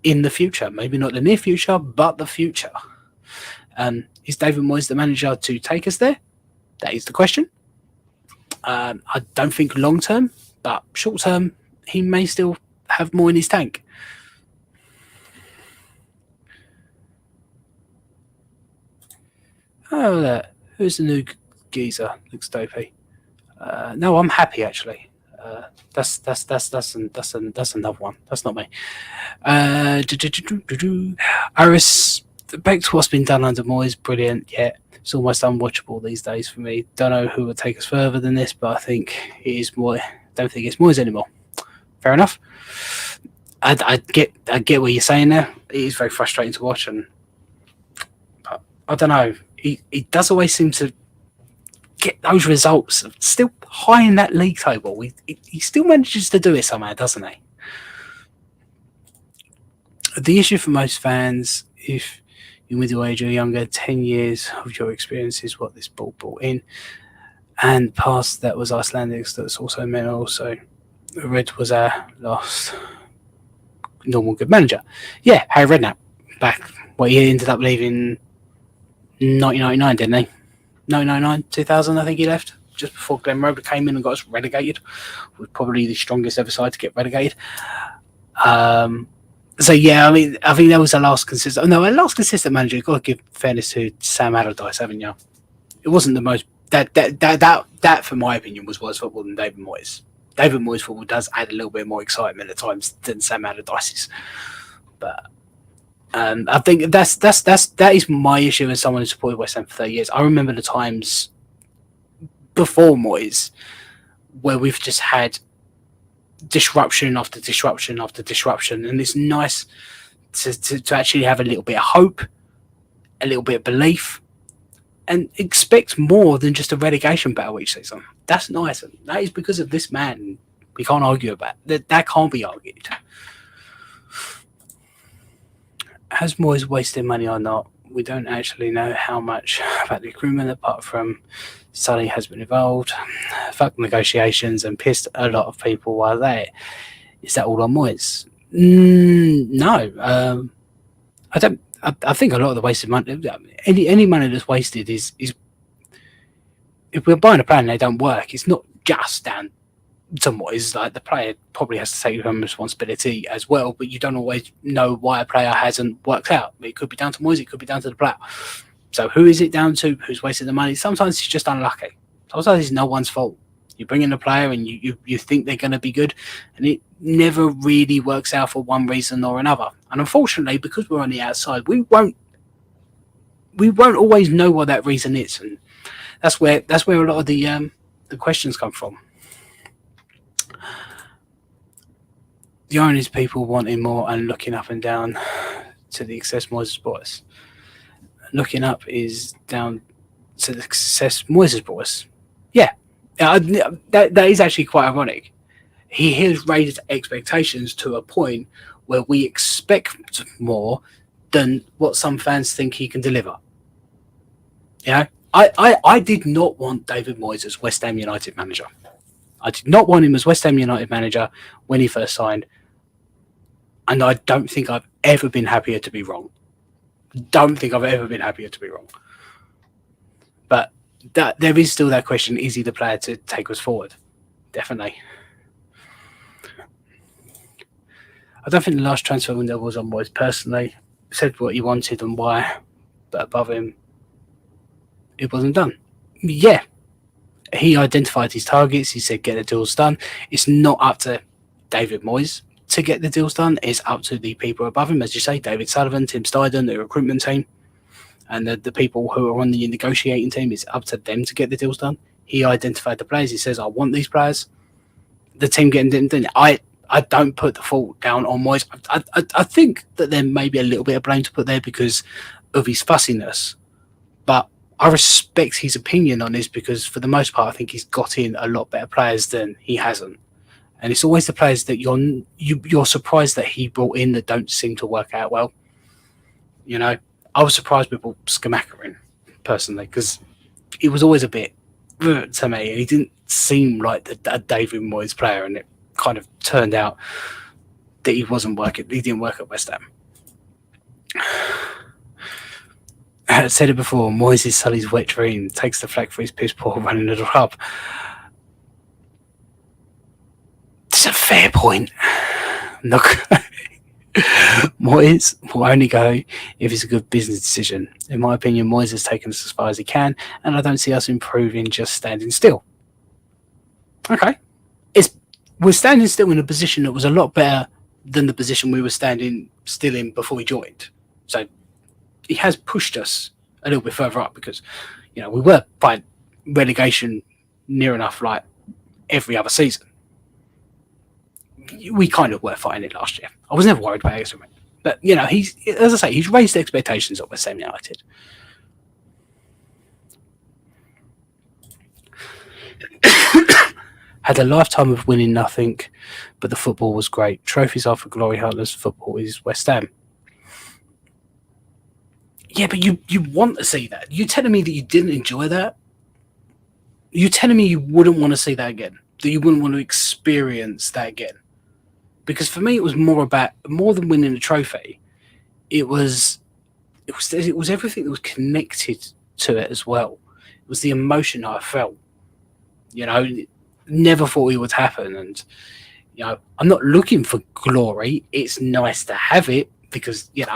in the future. Maybe not the near future, but the future. Is David Moyes the manager to take us there? That is the question. I don't think long term, but short term, he may still have more in his tank. Oh, who's the new geezer? Looks dopey. No, I'm happy actually. That's another one. That's not me. Iris, back to what's been done under Moyes, brilliant. Yeah, it's almost unwatchable these days for me. Don't know who would take us further than this, but I think it is Moyes. Don't think it's Moyes anymore. Fair enough. I get what you're saying there. It is very frustrating to watch, but I don't know. He does always seem to get those results still high in that league table. He still manages to do it somehow, doesn't he? The issue for most fans, if you're middle age or younger, 10 years of your experience is what this ball brought in. And past that was Icelandics, that's also meant also Red was our last normal good manager. Yeah, Harry Redknapp back. He ended up leaving 1999, didn't he? 1999, 2000, I think he left just before Glenn Roeder came in and got us relegated. We're probably the strongest ever side to get relegated. So yeah, I think that was the last consistent. No, our last consistent manager. You've got to give fairness to Sam Allardyce, haven't you? It wasn't the most that for my opinion was worse football than David Moyes. David Moyes' football does add a little bit more excitement at times than Sam Allardyce's, but I think that is my issue as someone who supported West Ham for 30 years. I remember the times before Moyes where we've just had disruption after disruption after disruption, and it's nice to actually have a little bit of hope, a little bit of belief, and expect more than just a relegation battle each season. That's nice. And that is because of this man. We can't argue about that. That can't be argued. Has Moyes wasted money or not? We don't actually know how much about the recruitment apart from Sully has been involved. Fuck negotiations and pissed a lot of people while there. Is that all on Moyes? No. I don't. I think a lot of the wasted money, any money that's wasted is if we're buying a player and they don't work, it's not just down to Moyes. Like the player probably has to take some responsibility as well, but you don't always know why a player hasn't worked out. It could be down to Moyes, it could be down to the player. So who is it down to? Who's wasted the money? Sometimes it's just unlucky. Sometimes it's no one's fault. You bring in a player and you think they're going to be good, and it never really works out for one reason or another. And unfortunately, because we're on the outside, we won't always know what that reason is, and that's where a lot of the questions come from. The irony is people wanting more and looking up and down to the success Moyes brought us. Looking up is down to the success Moyes brought us. Yeah. That is actually quite ironic. He has raised expectations to a point where we expect more than what some fans think he can deliver. I did not want David Moyes as West Ham United manager. I did not want him as West Ham United manager when he first signed, and I don't think I've ever been happier to be wrong. Don't think I've ever been happier to be wrong. But that there is still that question: is he the player to take us forward? Definitely. I don't think the last transfer window was on Moyes personally. Said what he wanted and why, but above him, it wasn't done. Yeah, he identified his targets. He said, get the deals done. It's not up to David Moyes to get the deals done. It's up to the people above him, as you say, David Sullivan, Tim Steidten, the recruitment team, and the people who are on the negotiating team. It's up to them to get the deals done. He identified the players. He says, I want these players. The team getting them done. I don't put the fault down on Moyes. I think that there may be a little bit of blame to put there because of his fussiness, but I respect his opinion on this because for the most part, I think he's got in a lot better players than he hasn't. And it's always the players that you're surprised that he brought in that don't seem to work out well. You know, I was surprised with Skamakarin personally because he was always a bit to me, and he didn't seem like a David Moyes player, and it kind of turned out that he wasn't working. He didn't work at West Ham. I said it before, Moyes is Sully's wet dream, takes the flak for his piss poor running the club. It's a fair point. Look, Moyes will only go if it's a good business decision. In my opinion, Moyes has taken us as far as he can, and I don't see us improving just standing still. Okay. We're standing still in a position that was a lot better than the position we were standing still in before we joined. So he has pushed us a little bit further up because, we were by relegation near enough like every other season. We kind of were fighting it last year. I was never worried about it. But, he's, as I say, he's raised expectations of West Ham United. Had a lifetime of winning nothing, but the football was great. Trophies are for glory, heartless football is West Ham. Yeah, but you want to see that. You're telling me that you didn't enjoy that? You're telling me you wouldn't want to see that again? That you wouldn't want to experience that again? Because for me, it was more than winning a trophy. It was everything that was connected to it as well. It was the emotion I felt. Never thought it would happen, and I'm not looking for glory. It's nice to have it because we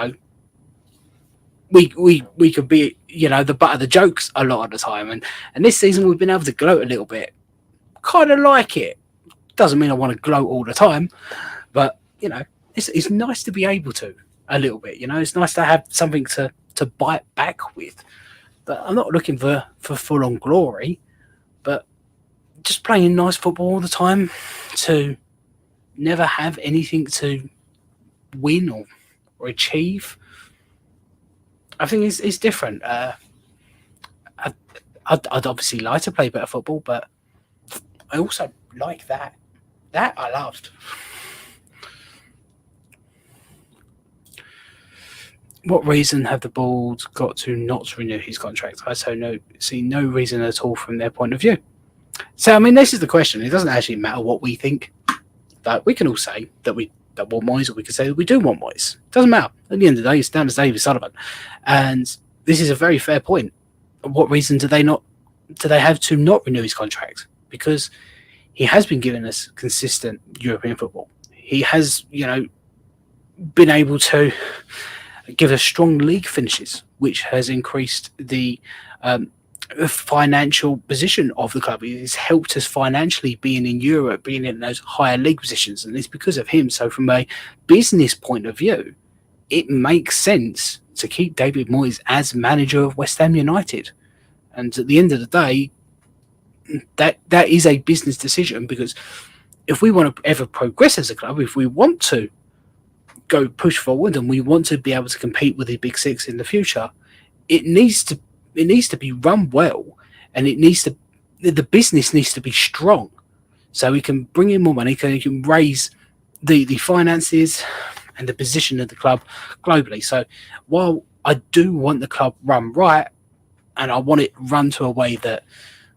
could be the butt of the jokes a lot of the time, and this season we've been able to gloat a little bit. Kind of like it. Doesn't mean I want to gloat all the time, but it's nice to be able to a little bit. It's nice to have something to bite back with. But I'm not looking for full on glory, but just playing nice football all the time to never have anything to win or achieve. I think it's different. I I'd obviously like to play better football, but I also like that. That I loved. What reason have the board got to not renew his contract? I see no reason at all from their point of view. So I mean, this is the question. It doesn't actually matter what we think. Like, we can all say that we don't want Moyes, or we can say that we do want Moyes. It doesn't matter. At the end of the day, it's down to David Sullivan, and this is a very fair point. What reason do they have to not renew his contract? Because he has been giving us consistent European football. He has, been able to give us strong league finishes, which has increased the financial position of the club. It's helped us financially, being in Europe, being in those higher league positions, and it's because of him. So from a business point of view, it makes sense to keep David Moyes as manager of West Ham United. And at the end of the day, that is a business decision, because if we want to ever progress as a club, if we want to go push forward and we want to be able to compete with the Big Six in the future, it needs to be run well, and the business needs to be strong, so we can bring in more money, we can raise the finances and the position of the club globally. So while I do want the club run right, and I want it run to a way that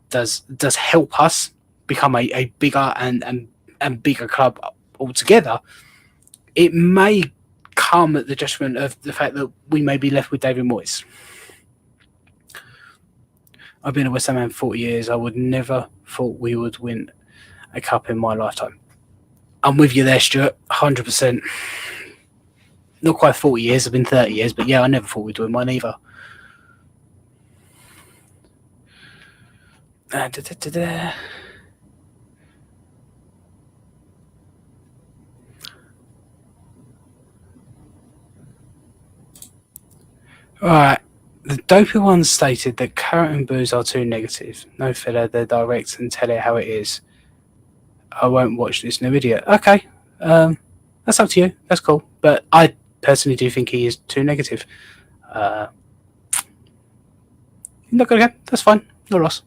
does help us become a bigger and bigger club altogether, it may come at the detriment of the fact that we may be left with David Moyes. I've been a West Ham man for 40 years. I would never thought we would win a cup in my lifetime. I'm with you there, Stuart, 100%. Not quite 40 years, I've been 30 years, but yeah, I never thought we'd win one either. Alright, the dopey one stated that Carrot and Booze are too negative. No filler, they're direct and tell it how it is. I won't watch this new idiot. Okay, that's up to you. That's cool. But I personally do think he is too negative. Not gonna go. That's fine. No loss.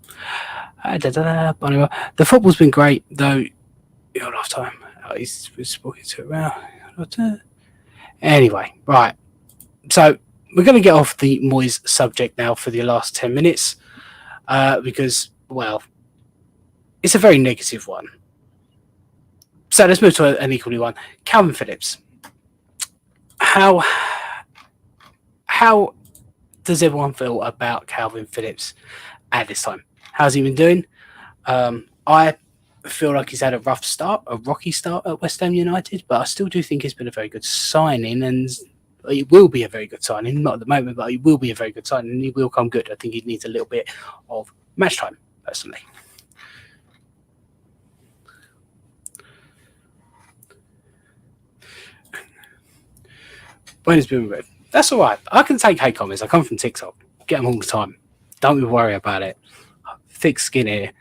The football's been great, though. Your lifetime. He's talking to it around. Anyway, right. So we're going to get off the Moyes subject now for the last 10 minutes, because, well, it's a very negative one. So let's move to an equally one. Kalvin Phillips. How does everyone feel about Kalvin Phillips at this time? How's he been doing? I feel like he's had a rocky start at West Ham United, but I still do think it's been a very good signing, and it will be a very good signing. Not at the moment, but it will be a very good signing, and he will come good. I think he needs a little bit of match time, personally. When it's been removed. That's all right. I can take hate comments. I come from TikTok. Get them all the time. Don't be worried about it. Thick skin here.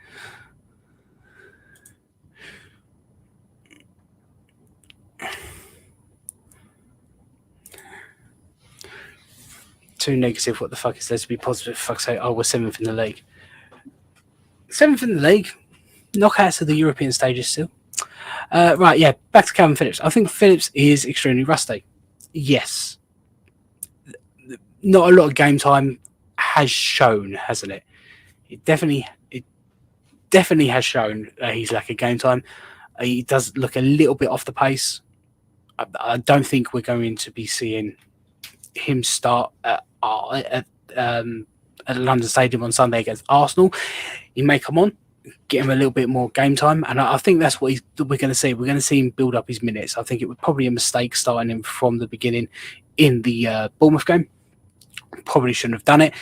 Too negative. What the fuck is there to be positive? Fuck's sake. Oh, we're 7th in the league. 7th in the league. Knockouts of the European stages still. Right, yeah. Back to Kalvin Phillips. I think Phillips is extremely rusty. Yes. Not a lot of game time has shown, hasn't it? It definitely has shown he's lacking game time. He does look a little bit off the pace. I don't think we're going to be seeing him start at London Stadium on Sunday against Arsenal. He may come on, get him a little bit more game time, and I think that's what we're going to see. We're going to see him build up his minutes. I think it was probably a mistake starting him from the beginning in the Bournemouth game. Probably shouldn't have done it,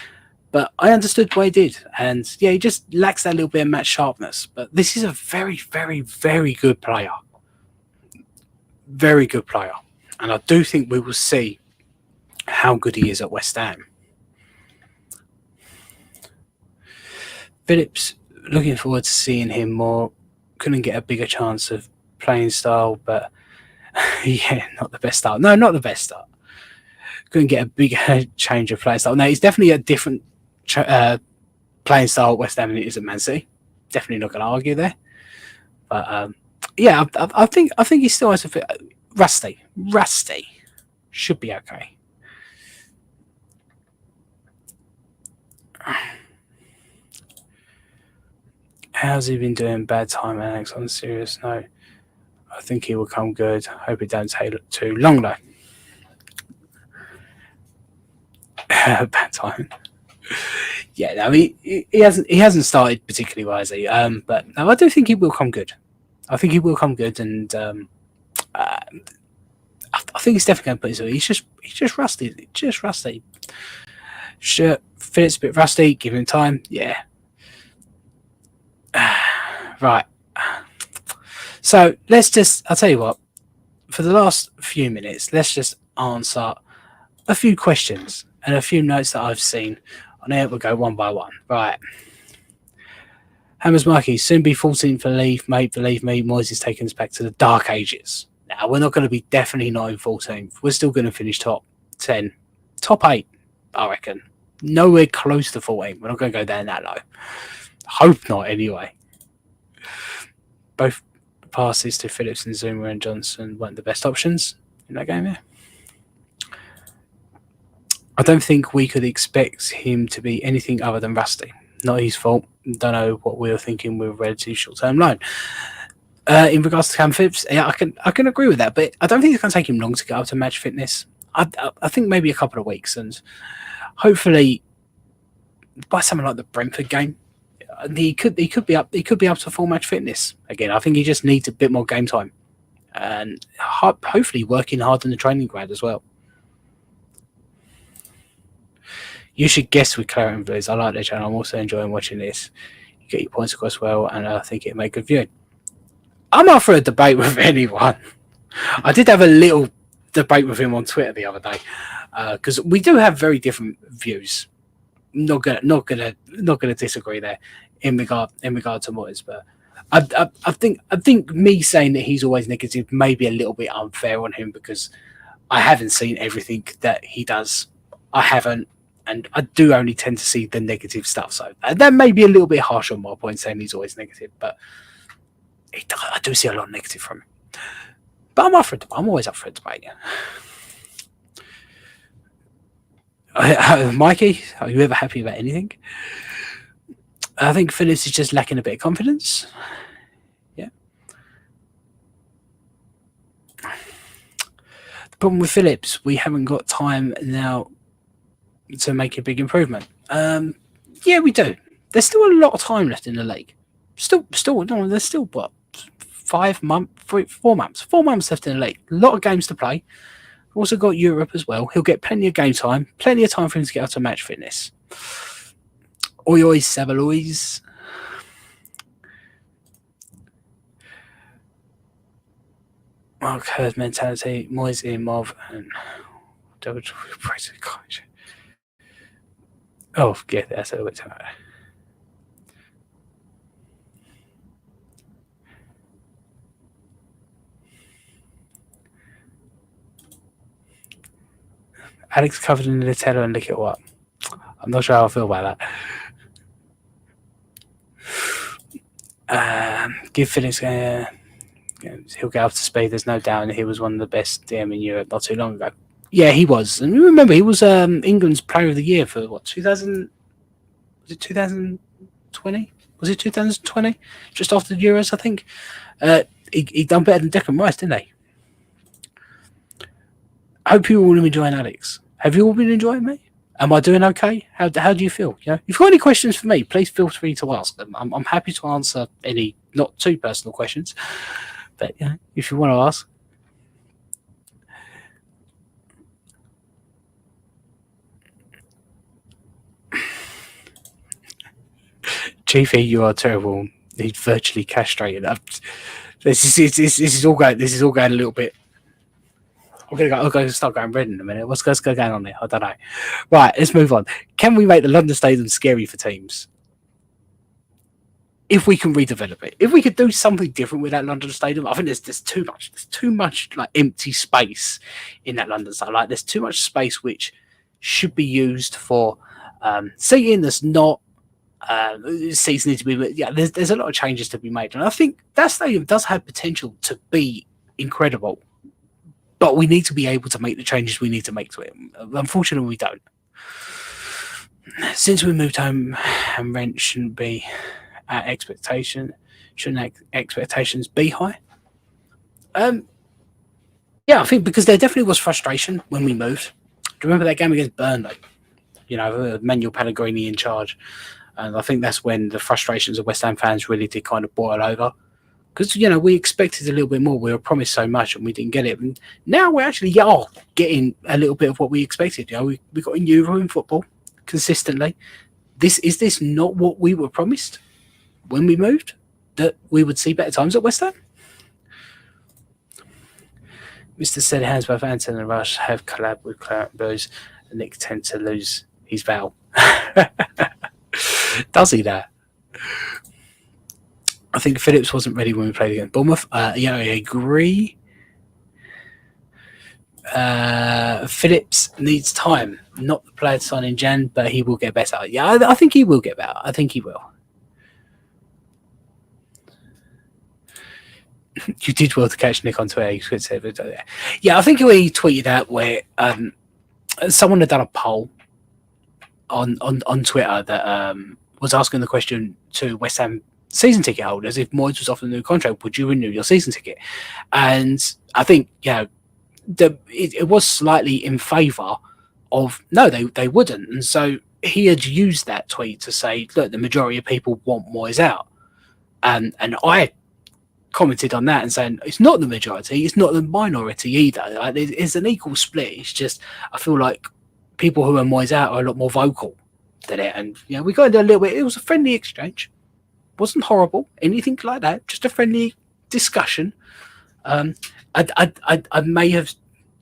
but I understood why he did. And yeah, he just lacks that little bit of match sharpness. But this is a very, very, very good player. Very good player. And I do think we will see how good he is at West Ham. Phillips, looking forward to seeing him more. Couldn't get a bigger chance of playing style, but yeah, not the best start. No, not the best start. Couldn't get a bigger change of play style. No, he's definitely a different playing style at West Ham than it is at Man City. Definitely not going to argue there. But yeah, I think he still has a bit rusty. Rusty should be okay. How's he been doing? Bad time, Alex. On a serious note, I think he will come good. Hope it don't take too long though. Bad time. Yeah, no, he hasn't started particularly well, has he? But no, I do think he will come good. I think he will come good, and I think he's definitely going to put his. He's just rusty. Just rusty. Sure, Phillips a bit rusty. Give him time. Yeah. Right. So I'll tell you what, for the last few minutes, let's just answer a few questions and a few notes that I've seen on here. We'll go one by one. Right. Hammers Mikey, soon be 14th for leave, mate. Believe me, Moyes is taking us back to the dark ages. Now, we're not going to be definitely not in 14th. We're still going to finish top 10. Top 8, I reckon. Nowhere close to 14. We're not going to go down that low. Hope not, anyway. Both passes to Phillips and Zuma and Johnson weren't the best options in that game, yeah. I don't think we could expect him to be anything other than rusty. Not his fault. Don't know what we were thinking with a relatively short-term loan. In regards to Cam Phillips, yeah, I can agree with that, but I don't think it's going to take him long to get up to match fitness. I think maybe a couple of weeks, and hopefully by something like the Brentford game, he could be up to full match fitness again. I think he just needs a bit more game time, and hopefully working hard in the training ground as well. You should guess with Claret and Blues. I like their channel. I'm also enjoying watching this. You get your points across well, and I think it'll make good viewing. I'm up for a debate with anyone. I did have a little debate with him on Twitter the other day because we do have very different views. Not gonna disagree there in regard to Moyes, but I think me saying that he's always negative may be a little bit unfair on him because I haven't seen everything that he does. I haven't. And I do only tend to see the negative stuff. So that may be a little bit harsh on my point saying he's always negative, but I do see a lot of negative from him. But I'm always up for a debate. Mikey, are you ever happy about anything? I think Phillips is just lacking a bit of confidence. Yeah. The problem with Phillips, we haven't got time now to make a big improvement. Yeah, we do. There's still a lot of time left in the league. There's still what 4 months left in the league. A lot of games to play. Also got Europe as well. He'll get plenty of game time. Plenty of time for him to get up to match fitness. Oi, Savalois. Mark Hurd mentality. Moyes in Mov and double college. Oh, yeah, that's a little bit too much. Alex covered in Nutella and lick it what? I'm not sure how I feel about that. Give Phillips he'll get up to speed. There's no doubt, and he was one of the best DM in Europe not too long ago. Yeah, he was, and remember he was England's Player of the Year for what 2000? Was it 2020? Was it 2020? Just after the Euros, I think. He done better than Declan Rice, didn't he? I hope you all been enjoying Alex. Have you all been enjoying me? Am I doing okay? How do you feel? You know, if you've got any questions for me, please feel free to ask them. I'm happy to answer any not too personal questions, but you know, if you want to ask. Chiefy, you are terrible. He's virtually castrated. This is all going a little bit. I'm going to start going red in a minute. What's going on there? I don't know. Right, let's move on. Can we make the London Stadium scary for teams? If we can redevelop it, if we could do something different with that London Stadium, I think there's too much. There's too much like empty space in that London Stadium. Like there's too much space which should be used for seating that's not Seats need to be, there's a lot of changes to be made, and I think that stadium does have potential to be incredible, but we need to be able to make the changes we need to make to it. Unfortunately, we don't. Since we moved home, and rent shouldn't be at expectation, shouldn't expectations be high? Yeah, I think because there definitely was frustration when we moved. Do you remember that game against Burnley? Manuel Pellegrini in charge. And I think that's when the frustrations of West Ham fans really did kind of boil over. Because, we expected a little bit more. We were promised so much and we didn't get it. And now we're actually getting a little bit of what we expected. We got a Euro in football consistently. Is this not what we were promised when we moved? That we would see better times at West Ham? Mr. Steady Hands by Anton and Rush have collabed with Clarence Blues, and Nick tends to lose his vow. Does he that? I think Phillips wasn't ready when we played against Bournemouth. I agree. Phillips needs time. Not the player to sign in Jan, but he will get better. Yeah, I think he will get better. I think he will. You did well to catch Nick on Twitter. Yeah, I think he tweeted out where someone had done a poll on Twitter that was asking the question to West Ham season ticket holders: if Moyes was offered a new contract, would you renew your season ticket? And I think it was slightly in favour of no, they wouldn't. And so he had used that tweet to say, look, the majority of people want Moyes out, and I commented on that and saying it's not the majority, it's not the minority either. It's an equal split. It's just I feel like people who are Moyes out are a lot more vocal than it, and we got into a little bit. It was a friendly exchange, wasn't horrible, anything like that. Just a friendly discussion. I may have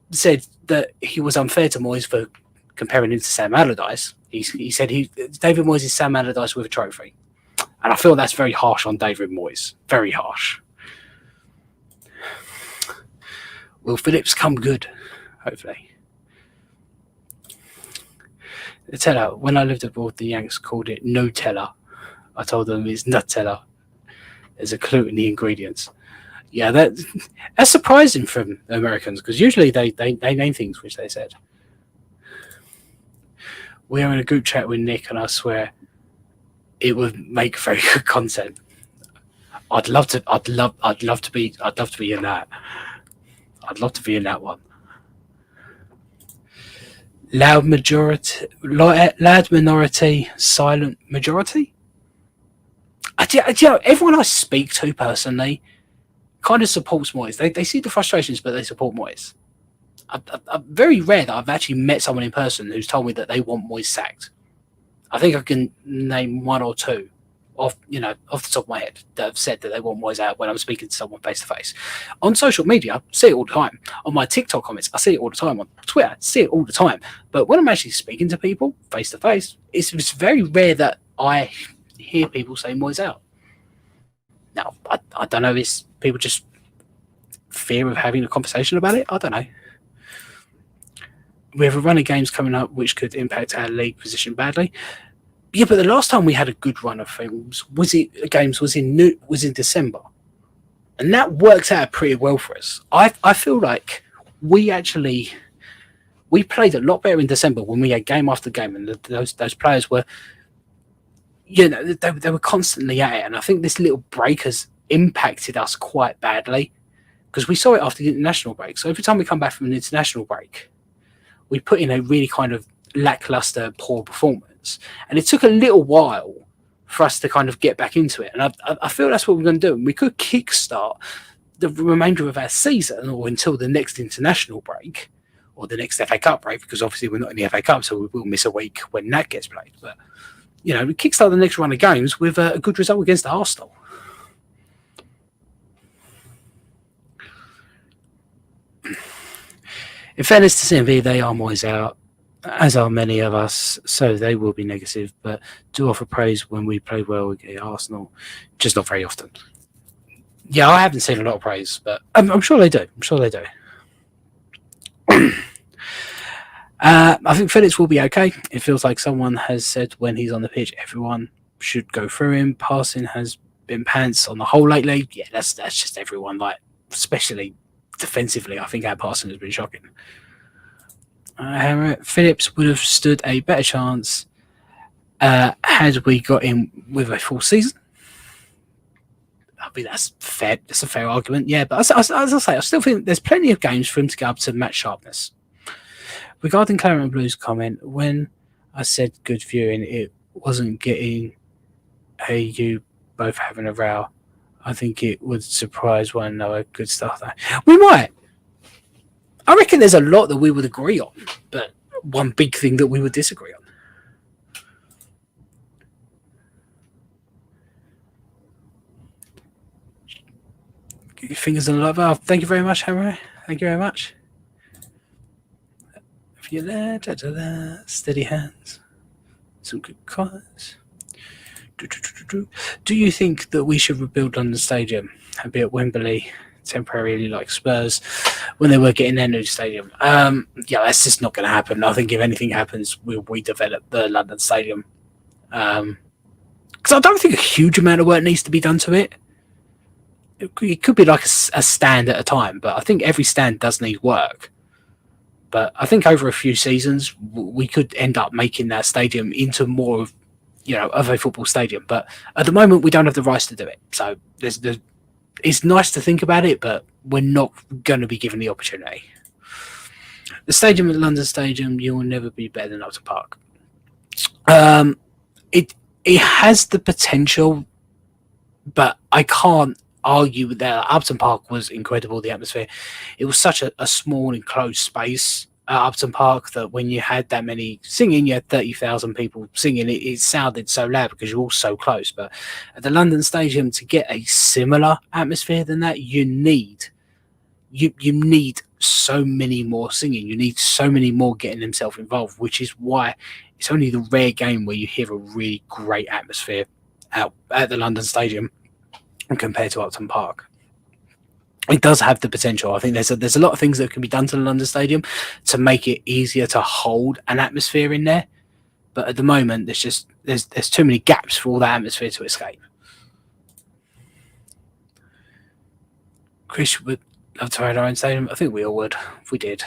said that he was unfair to Moyes for comparing him to Sam Allardyce. He said David Moyes is Sam Allardyce with a trophy, and I feel that's very harsh on David Moyes. Very harsh. Will Phillips come good? Hopefully. Nutella. When I lived abroad, the Yanks called it Nutella. I told them it's Nutella. There's a clue in the ingredients. Yeah, that's surprising from Americans because usually they name things which they said. We are in a group chat with Nick, and I swear it would make very good content. I'd love to be in that. I'd love to be in that one. Loud minority, silent majority. Everyone I speak to personally kind of supports Moyes. They see the frustrations, but they support Moyes. Very rare that I've actually met someone in person who's told me that they want Moyes sacked. I think I can name one or two off the top of my head that have said that they want Moyes out when I'm speaking to someone face to face. On social media, I see it all the time. On my TikTok comments, I see it all the time. On Twitter, I see it all the time. But when I'm actually speaking to people face to face, it's very rare that I hear people say Moyes out. Now, I don't know, is people just fear of having a conversation about it? I don't know. We have a run of games coming up which could impact our league position badly. Yeah, but the last time we had a good run of films was in December, and that worked out pretty well for us. I feel like we played a lot better in December when we had game after game, and those players were, they were constantly at it. And I think this little break has impacted us quite badly because we saw it after the international break. So every time we come back from an international break, we put in a really kind of lackluster, poor performance. And it took a little while for us to kind of get back into it. And I feel that's what we're going to do. And we could kickstart the remainder of our season or until the next international break or the next FA Cup break, because obviously we're not in the FA Cup, so we will miss a week when that gets played. But, we kickstart the next run of games with a good result against Arsenal. In fairness to CMV, they are Moyes out, as are many of us, so they will be negative, but do offer praise when we play well against Arsenal, just not very often. Yeah, I haven't seen a lot of praise, but I'm sure they do. I think Phillips will be okay. It feels like someone has said when he's on the pitch, everyone should go through him. Passing has been pants on the whole lately. Yeah, that's just everyone. Like, especially defensively, I think our passing has been shocking. Phillips would have stood a better chance had we got him with a full season. I mean, that's fair. That's a fair argument. Yeah, but as I say, I still think there's plenty of games for him to go up to match sharpness. Regarding Claret and Blue's comment, when I said good viewing, it wasn't getting you both having a row. I think it would surprise one another. Good stuff there. We might. I reckon there's a lot that we would agree on, but one big thing that we would disagree on. Get your fingers in the love. Oh, thank you very much, Hammer. Thank you very much. If you're there, steady hands. Some good cards. Do you think that we should rebuild London Stadium and be at Wembley temporarily like Spurs when they were getting their new stadium? Yeah, that's just not going to happen. I think if anything happens, we'll redevelop the London Stadium. Because I don't think a huge amount of work needs to be done to it. It could be like a stand at a time, but I think every stand does need work. But I think over a few seasons, we could end up making that stadium into more of, of a football stadium. But at the moment, we don't have the rights to do it. So it's nice to think about it, but we're not going to be given the opportunity. The stadium at London Stadium, you will never be better than Upton Park. It has the potential, but I can't argue that Upton Park was incredible. The atmosphere, it was such a small enclosed space at Upton Park that when you had that many singing, you had 30,000 people singing. It sounded so loud because you're all so close. But at the London Stadium, to get a similar atmosphere than that, you need so many more singing. You need so many more getting themselves involved, which is why it's only the rare game where you hear a really great atmosphere at the London Stadium compared to Upton Park. It does have the potential. I think there's a lot of things that can be done to the London Stadium to make it easier to hold an atmosphere in there. But at the moment, there's too many gaps for all that atmosphere to escape. Chris would love to ride our own stadium. I think we all would if we did.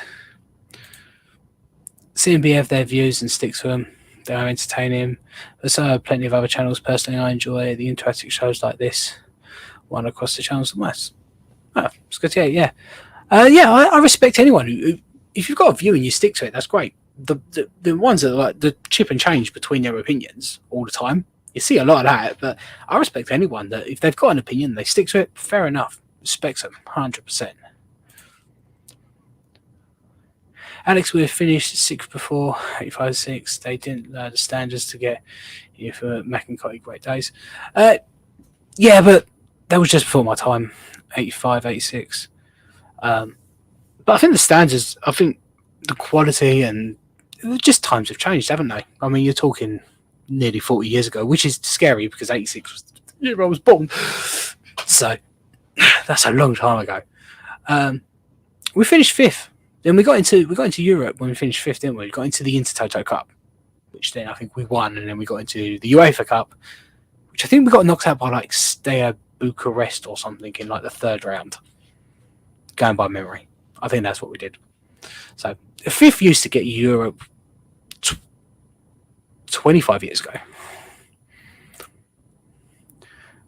CNB have their views and stick to them. They are entertaining. There's plenty of other channels. Personally, I enjoy the interactive shows like this. One across the channels and west. Oh, it's good to hear. Yeah, I respect anyone who, if you've got a view and you stick to it, that's great. The ones that are like the chip and change between their opinions all the time, you see a lot of that. But I respect anyone that if they've got an opinion, they stick to it. Fair enough. Respect them, 100%. Alex, we finished 6th before 85-6. They didn't lower the standards to get you for McIntyre great days. Yeah, but that was just before my time, 85, 86. But I think the standards, I think the quality and just times have changed, haven't they? I mean, you're talking nearly 40 years ago, which is scary because 86 was the year I was born. So that's a long time ago. We finished 5th. Then we got into Europe when we finished 5th, didn't we? We got into the Intertoto Cup, which then I think we won, and then we got into the UEFA Cup, which I think we got knocked out by like Steaua Bucharest or something in like the 3rd round. Going by memory. I think that's what we did. So 5th used to get Europe 25 years ago. I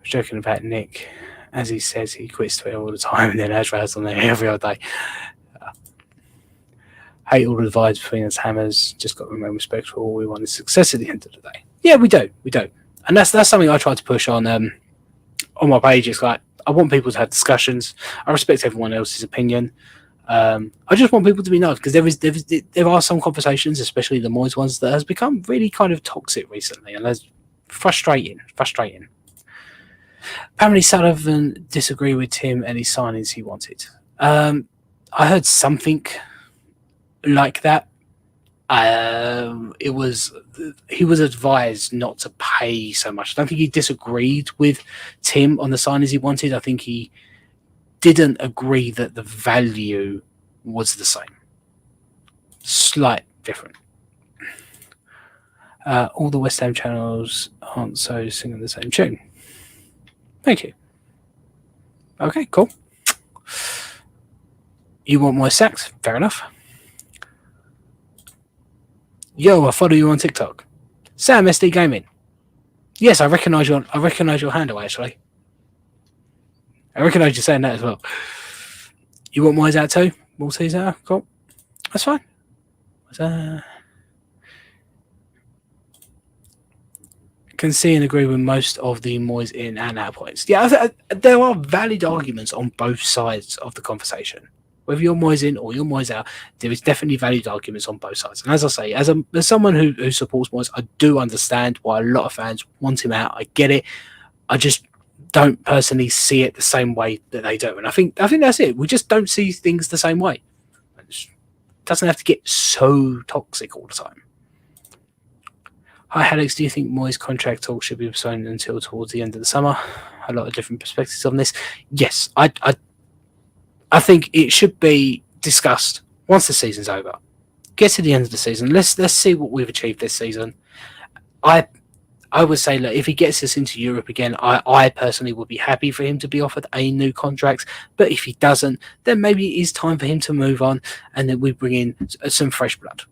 was joking about Nick. As he says, he quits Twitter all the time and then has on there every other day. Hate all the divides between us hammers. Just got to remain respectful. We want success at the end of the day. Yeah, we do. And that's something I try to push on my page. It's like I want people to have discussions. I respect everyone else's opinion. I just want people to be nice because there are some conversations, especially the Moyes ones, that has become really kind of toxic recently, and that's frustrating. Apparently, Sullivan disagreed with Tim and his signings he wanted. I heard something like that. He was advised not to pay so much. I don't think he disagreed with Tim on the signings he wanted. I think he didn't agree that the value was the same. Slight different. All the West Ham channels aren't so singing the same tune. Thank you. Okay, cool. You want more sacks? Fair enough. Yo, I follow you on TikTok. Sam SD Gaming. Yes, I recognise your handle actually. I recognise you saying that as well. You want Moyes out too? Maltese out? Cool. That's fine. Can see and agree with most of the Moyes in and out points. Yeah, there are valid arguments on both sides of the conversation. Whether you're Moyes in or you're Moyes out, there is definitely valid arguments on both sides. And as I say, as someone who supports Moyes, I do understand why a lot of fans want him out. I get it. I just don't personally see it the same way that they do. And I think that's it. We just don't see things the same way. It doesn't have to get so toxic all the time. Hi, Alex. Do you think Moyes' contract talk should be postponed until towards the end of the summer? A lot of different perspectives on this. Yes, I think it should be discussed once the season's over. Get to the end of the season. Let's see what we've achieved this season. I would say that if he gets us into Europe again, I personally would be happy for him to be offered a new contract. But if he doesn't, then maybe it is time for him to move on, and then we bring in some fresh blood.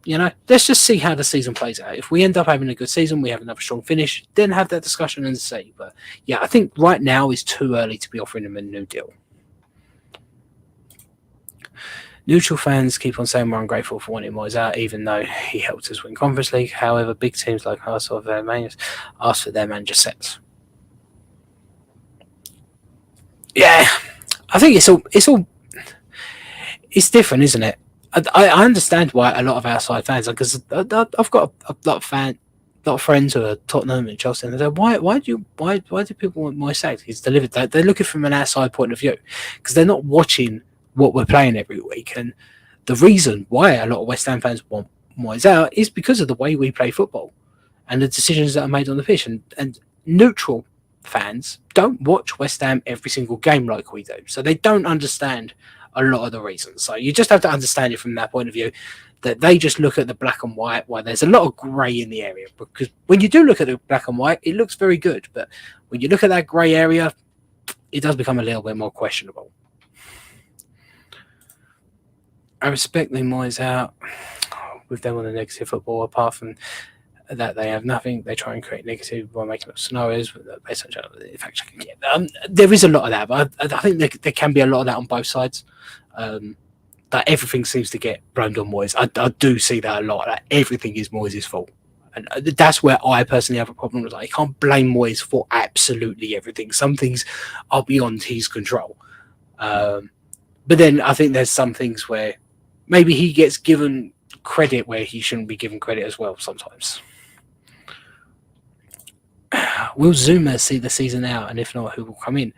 You know, let's just see how the season plays out. If we end up having a good season, we have another strong finish, then have that discussion and see. But yeah, I think right now is too early to be offering him a new deal. Neutral fans keep on saying we're ungrateful for wanting Moyes out, even though he helped us win Conference League. However, big teams like Arsenal and Moyes ask for their manager sets. Yeah, I think it's different, isn't it? I understand why a lot of outside fans, because I've got a lot of friends who are Tottenham and Chelsea, and they say, why do people want Moyes sacked? He's delivered that. They're looking from an outside point of view because they're not watching what we're playing every week. And the reason why a lot of West Ham fans want Moyes out is because of the way we play football and the decisions that are made on the pitch. And neutral fans don't watch West Ham every single game like we do, so they don't understand a lot of the reasons. So you just have to understand it from that point of view, that they just look at the black and white, while there's a lot of grey in the area. Because when you do look at the black and white, it looks very good. But when you look at that grey area, it does become a little bit more questionable. I respect the Moyes out with them on the negative football. Apart from that, they have nothing. They try and create negative by making up scenarios based on the fact checking. There is a lot of that, but I think there can be a lot of that on both sides. That everything seems to get blamed on Moyes. I do see that a lot. That everything is Moyes' fault, and that's where I personally have a problem with. I can't blame Moyes for absolutely everything. Some things are beyond his control, but then I think there's some things where maybe he gets given credit where he shouldn't be given credit as well sometimes. Will Zuma see the season out? And if not, who will come in?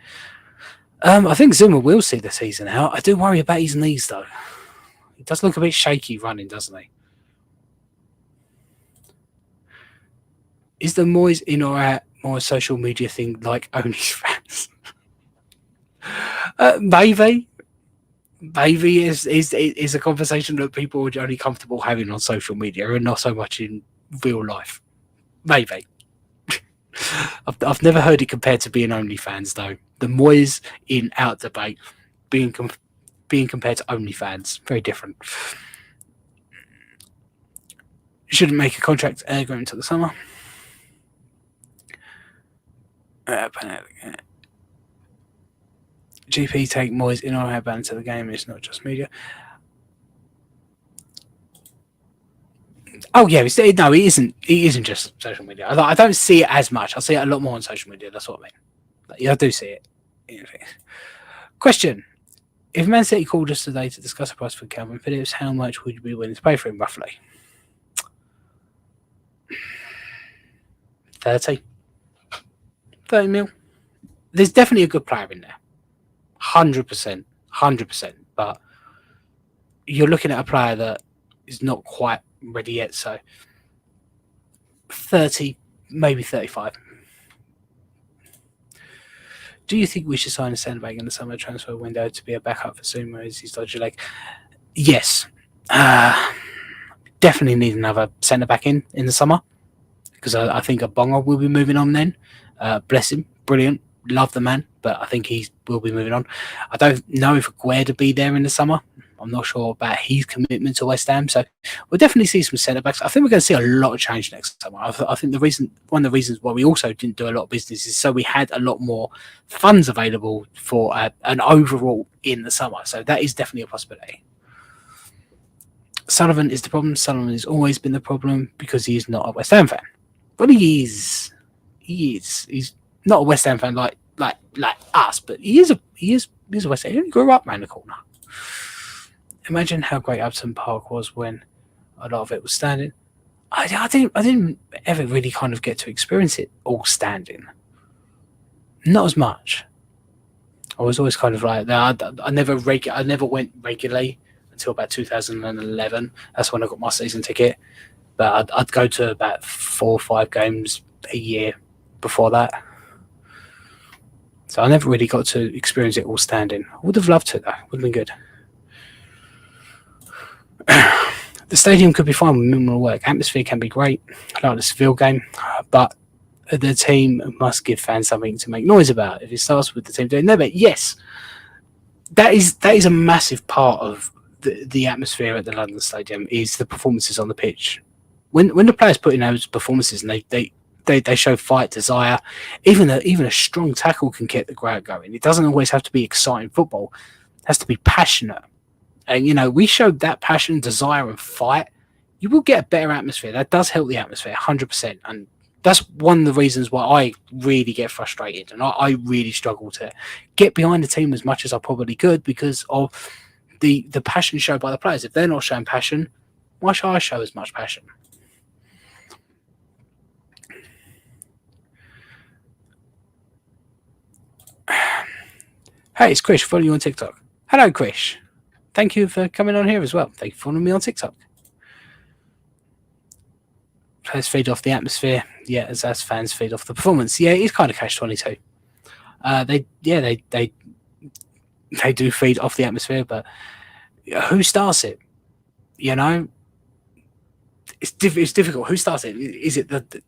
I think Zuma will see the season out. I do worry about his knees, though. He does look a bit shaky running, doesn't he? Is the Moyes in or out more social media thing like OnlyFans? Maybe. Maybe is a conversation that people are only comfortable having on social media and not so much in real life. Maybe. I've never heard it compared to being OnlyFans, though. The Moyes in out debate being compared to OnlyFans, very different. Shouldn't make a contract agreement until the summer. GP take Moyes in or out ban to the game. It's not just media. Oh yeah, no, it isn't. It isn't just social media. I don't see it as much. I see it a lot more on social media. That's what I mean. Yeah, I do see it. Question: if Man City called us today to discuss a price for Kalvin Phillips, how much would you be willing to pay for him, roughly? 30 mil. There's definitely a good player in there. 100%. But you're looking at a player that is not quite ready yet, so 30, maybe 35. Do you think we should sign a centre back in the summer transfer window to be a backup for Zuma as he's dodgy leg? Yes. Definitely need another centre back in the summer. because I think Abonga will be moving on then. Bless him, brilliant, love the man, but I think he will be moving on. I don't know if Aguerd will be there in the summer. I'm not sure about his commitment to West Ham, so we'll definitely see some centre backs. I think we're going to see a lot of change next summer. I think one of the reasons why we also didn't do a lot of business is so we had a lot more funds available for an overall in the summer. So that is definitely a possibility. Sullivan is the problem. Sullivan has always been the problem because he is not a West Ham fan. But he is. He's not a West Ham fan like us, but he's a West Ham. He grew up around the corner. Imagine how great Upton Park was when a lot of it was standing. I didn't ever really kind of get to experience it all standing. Not as much. I was always kind of like I never went regularly until about 2011. That's when I got my season ticket. But I'd go to about 4 or 5 games a year before that. So I never really got to experience it all standing. I would have loved to, though. Would have been good. The stadium could be fine with minimal work. Atmosphere can be great. I like the Seville game, but the team must give fans something to make noise about. If it starts with the team doing their bit, yes, that is a massive part of the atmosphere at the London Stadium is the performances on the pitch. When the players put in those performances and they show fight, desire, even a strong tackle can get the crowd going. It doesn't always have to be exciting football. It has to be passionate. And, we showed that passion, desire, and fight. You will get a better atmosphere. That does help the atmosphere, 100%. And that's one of the reasons why I really get frustrated. And I really struggle to get behind the team as much as I probably could because of the passion shown by the players. If they're not showing passion, why should I show as much passion? Hey, it's Krish, following you on TikTok. Hello, Krish. Thank you for coming on here as well. Thank you for following me on TikTok. Players feed off the atmosphere. Yeah, as fans feed off the performance. Yeah, it's kind of catch-22. They do feed off the atmosphere, but who starts it? It's difficult. Who starts it? Is it the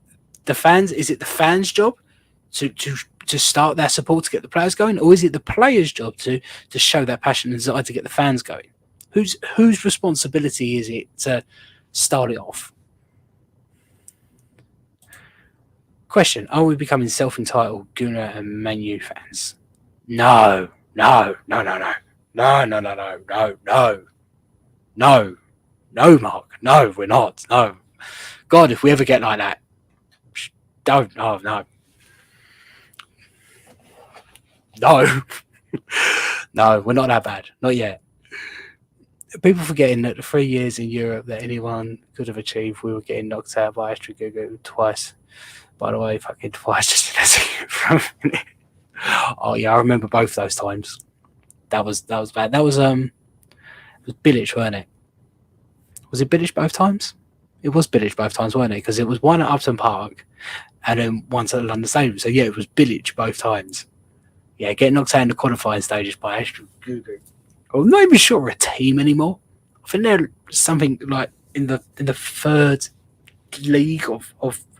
fans? Is it the fans' job to start their support to get the players going, or is it the players' job to show that passion and desire to get the fans going? Whose responsibility is it to start it off? Question: are we becoming self-entitled Gunnar and Man U fans? No, Mark. No, we're not. No. God, if we ever get like that, don't. No. No, we're not that bad. Not yet. People forgetting that the 3 years in Europe that anyone could have achieved, we were getting knocked out by Astragugu twice. By the way, fucking twice just from a minute. Oh yeah, I remember both those times. That was bad. It was Bilic, weren't it? Was it Bilic both times? It was Bilic both times, weren't it? Because it was one at Upton Park and then once at London Stadium. So yeah, it was Bilic both times. Yeah, getting knocked out in the qualifying stages by Astragugu. I'm not even sure we're a team anymore. I think they're something like in the third league of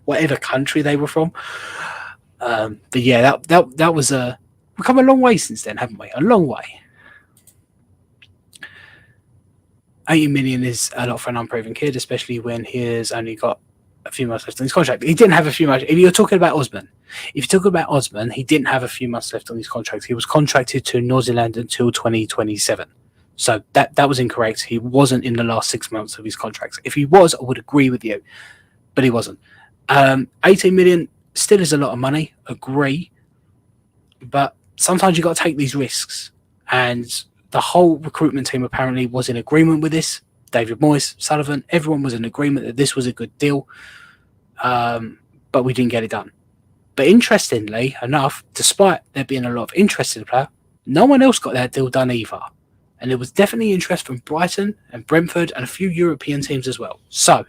whatever country they were from. But yeah, that was we've come a long way since then, haven't we? A long way. 80 million is a lot for an unproven kid, especially when he has only got a few months left on his contract. He didn't have a few months. If you're talking about Osman, he didn't have a few months left on his contract. He was contracted to New Zealand until 2027. So that was incorrect. He wasn't in the last 6 months of his contract. If he was, I would agree with you, but he wasn't. 18 million still is a lot of money, agree, but sometimes you got to take these risks, and the whole recruitment team apparently was in agreement with this. David Moyes, Sullivan, everyone was in agreement that this was a good deal, but we didn't get it done. But interestingly enough, despite there being a lot of interest in the player, no one else got that deal done either. And there was definitely interest from Brighton and Brentford and a few European teams as well. So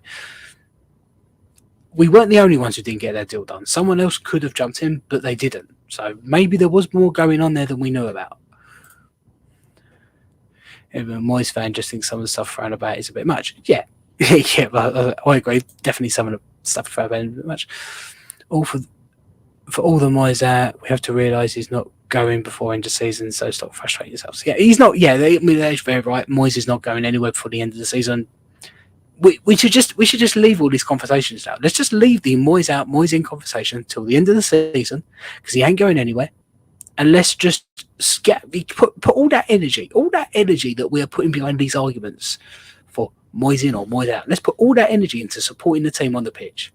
we weren't the only ones who didn't get their deal done. Someone else could have jumped in, but they didn't. So maybe there was more going on there than we knew about. Even a Moyes fan just thinks some of the stuff thrown about is a bit much. Yeah, yeah, but I agree. Definitely some of stuff for much. All for all the Moyes out, we have to realise he's not going before end of season, so stop frustrating yourselves. Yeah, he's not. Yeah, that's very right. Moyes is not going anywhere before the end of the season. We should just leave all these conversations out. Let's just leave the Moyes out, Moyes in conversation until the end of the season because he ain't going anywhere. And let's just put all that energy that we are putting behind these arguments for Moyes in or Moyes out. Let's put all that energy into supporting the team on the pitch.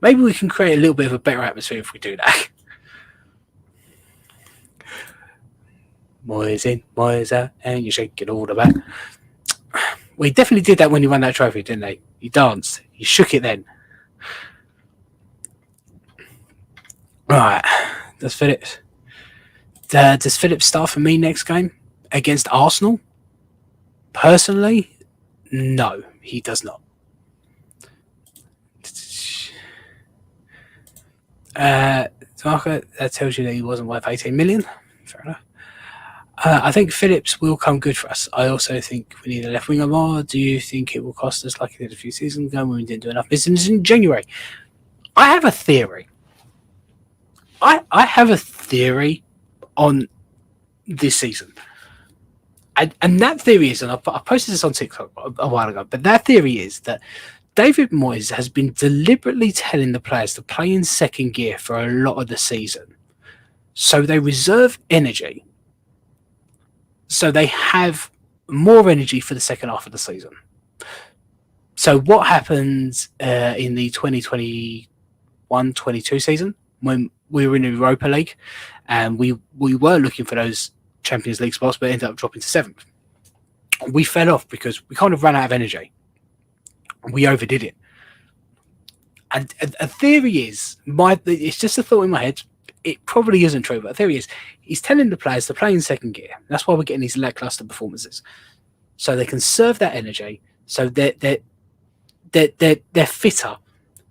Maybe we can create a little bit of a better atmosphere if we do that. Moyes in, Moyes out, and you shake it all the back. We definitely did that when he won that trophy, didn't they? You danced. You shook it then. Right. Does Phillips start for me next game against Arsenal? Personally, no, he does not. That tells you that he wasn't worth 18 million. Fair enough. I think Phillips will come good for us. I also think we need a left winger more. Do you think it will cost us like it did a few seasons ago when we didn't do enough business in January? I have a theory. I have a theory on this season. And that theory is, and I posted this on TikTok a while ago, but that theory is that David Moyes has been deliberately telling the players to play in second gear for a lot of the season. So they reserve energy. So they have more energy for the second half of the season. So what happened in the 2021-22 season when we were in the Europa League and we were looking for those Champions League spots but ended up dropping to 7th. We fell off because we kind of ran out of energy. We overdid it. And a theory is, it's just a thought in my head, it probably isn't true, but the theory is he's telling the players to play in second gear. That's why we're getting these lackluster performances. So they can serve that energy, so they're fitter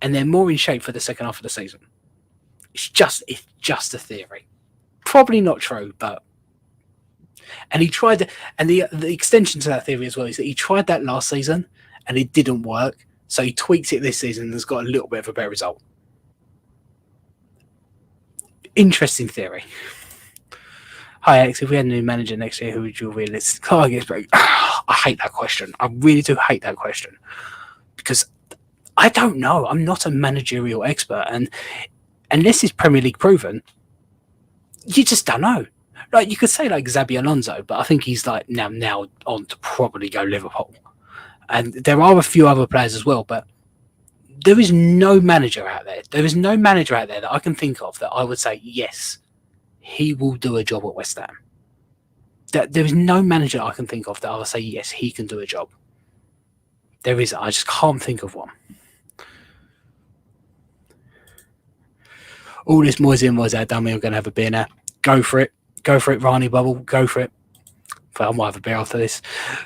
and they're more in shape for the second half of the season. It's just a theory. Probably not true, but and he tried and the extension to that theory as well is that he tried that last season and it didn't work. So he tweaked it this season and has got a little bit of a better result. Interesting theory. Hi, Alex. If we had a new manager next year, who would you realistic targets? I hate that question. I really do hate that question because I don't know. I'm not a managerial expert, and unless it's Premier League proven, you just don't know. Like you could say like Xabi Alonso, but I think he's like now on to probably go Liverpool, and there are a few other players as well, but. There is no manager out there. There is no manager out there that I can think of that I would say, yes, he will do a job at West Ham. There is no manager I can think of that I would say, yes, he can do a job. There is. I just can't think of one. All this Moyes in, Moyes out, dummy, I'm going to have a beer now. Go for it. Go for it, Rani Bubble. Go for it. But I might have a beer after this.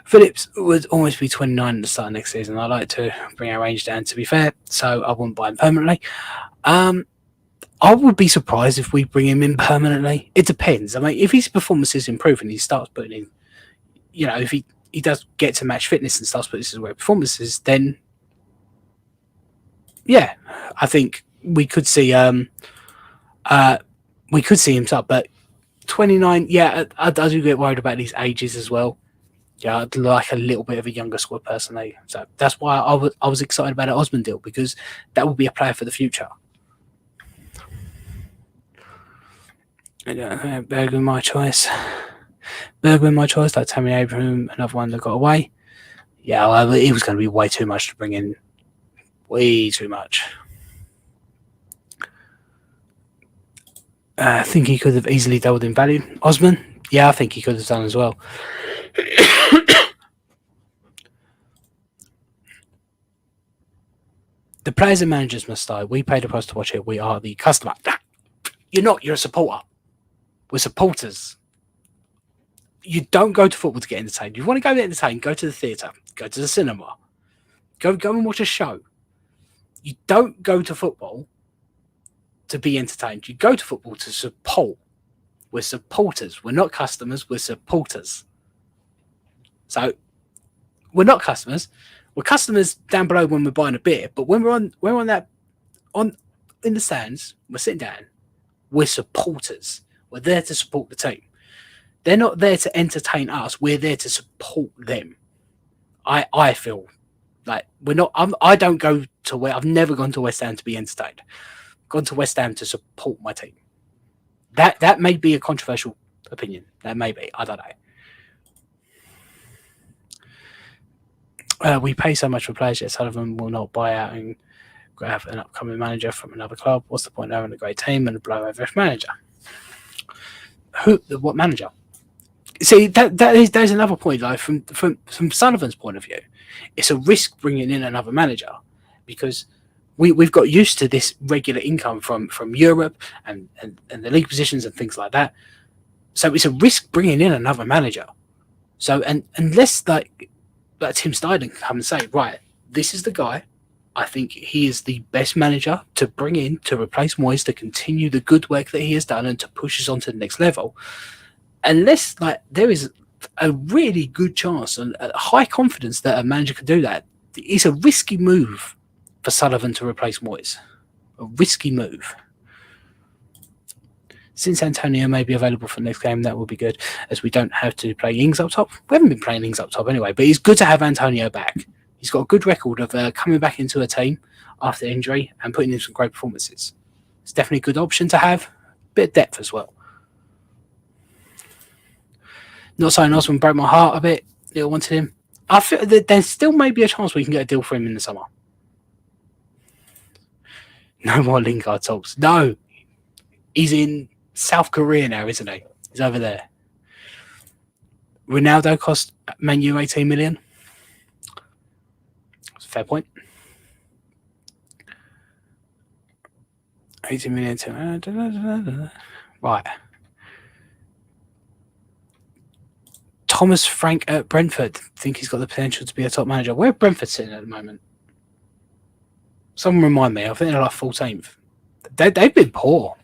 Phillips would almost be 29 at the start of next season. I like to bring our range down, to be fair, so I wouldn't buy him permanently. I would be surprised if we bring him in permanently. It depends. I mean, if his performances improve and he starts putting in, if he does get to match fitness and starts putting this away performances, then yeah, I think we could see him start. But 29, yeah, I do get worried about these ages as well. Yeah, I'd like a little bit of a younger squad personally. So that's why I was excited about an Osman deal, because that would be a player for the future. Bergwijn, my choice. Like Tammy Abraham, another one that got away. Yeah, well, it was going to be way too much to bring in. Way too much. I think he could have easily doubled in value. Osman? Yeah, I think he could have done as well. The players and managers must die. We pay the price to watch it. We are the customer. You're not. You're a supporter. We're supporters. You don't go to football to get entertained. You want to go get entertained, go to the theatre. Go to the cinema. Go and watch a show. You don't go to football to be entertained. You go to football to support. We're supporters. We're not customers. We're supporters. So we're not customers. We're customers down below when we're buying a beer, but when we're on that on in the stands, we're sitting down. We're supporters. We're there to support the team. They're not there to entertain us. We're there to support them. I feel like we're not. I don't go to where I've never gone to West Ham to be entertained. I've gone to West Ham to support my team. That may be a controversial opinion. That may be. I don't know. We pay so much for players yet Sullivan will not buy out and grab an upcoming manager from another club. What's the point of having a great team and a blow average manager? What manager? See, there's another point. Like from Sullivan's point of view, it's a risk bringing in another manager because we've got used to this regular income from Europe and the league positions and things like that. So it's a risk bringing in another manager. So and unless like Tim Steidman come and say, right, this is the guy. I think he is the best manager to bring in to replace Moyes to continue the good work that he has done and to push us on to the next level. Unless like there is a really good chance and a high confidence that a manager could do that, it's a risky move for Sullivan to replace Moyes. A risky move. Since Antonio may be available for the next game, that will be good, as we don't have to play Ings up top. We haven't been playing Ings up top anyway, but it's good to have Antonio back. He's got a good record of coming back into a team after injury and putting in some great performances. It's definitely a good option to have. A bit of depth as well. Not saying Osman broke my heart a bit. I wanted him. I feel that there still may be a chance we can get a deal for him in the summer. No more Lingard talks. No. He's in South Korea now, isn't he? He's over there. Ronaldo cost Man U 18 million. That's a fair point. 18 million to... Right. Thomas Frank at Brentford. Think he's got the potential to be a top manager. Where Brentford sitting at the moment? Someone remind me. I think they're like 14th. They've been poor.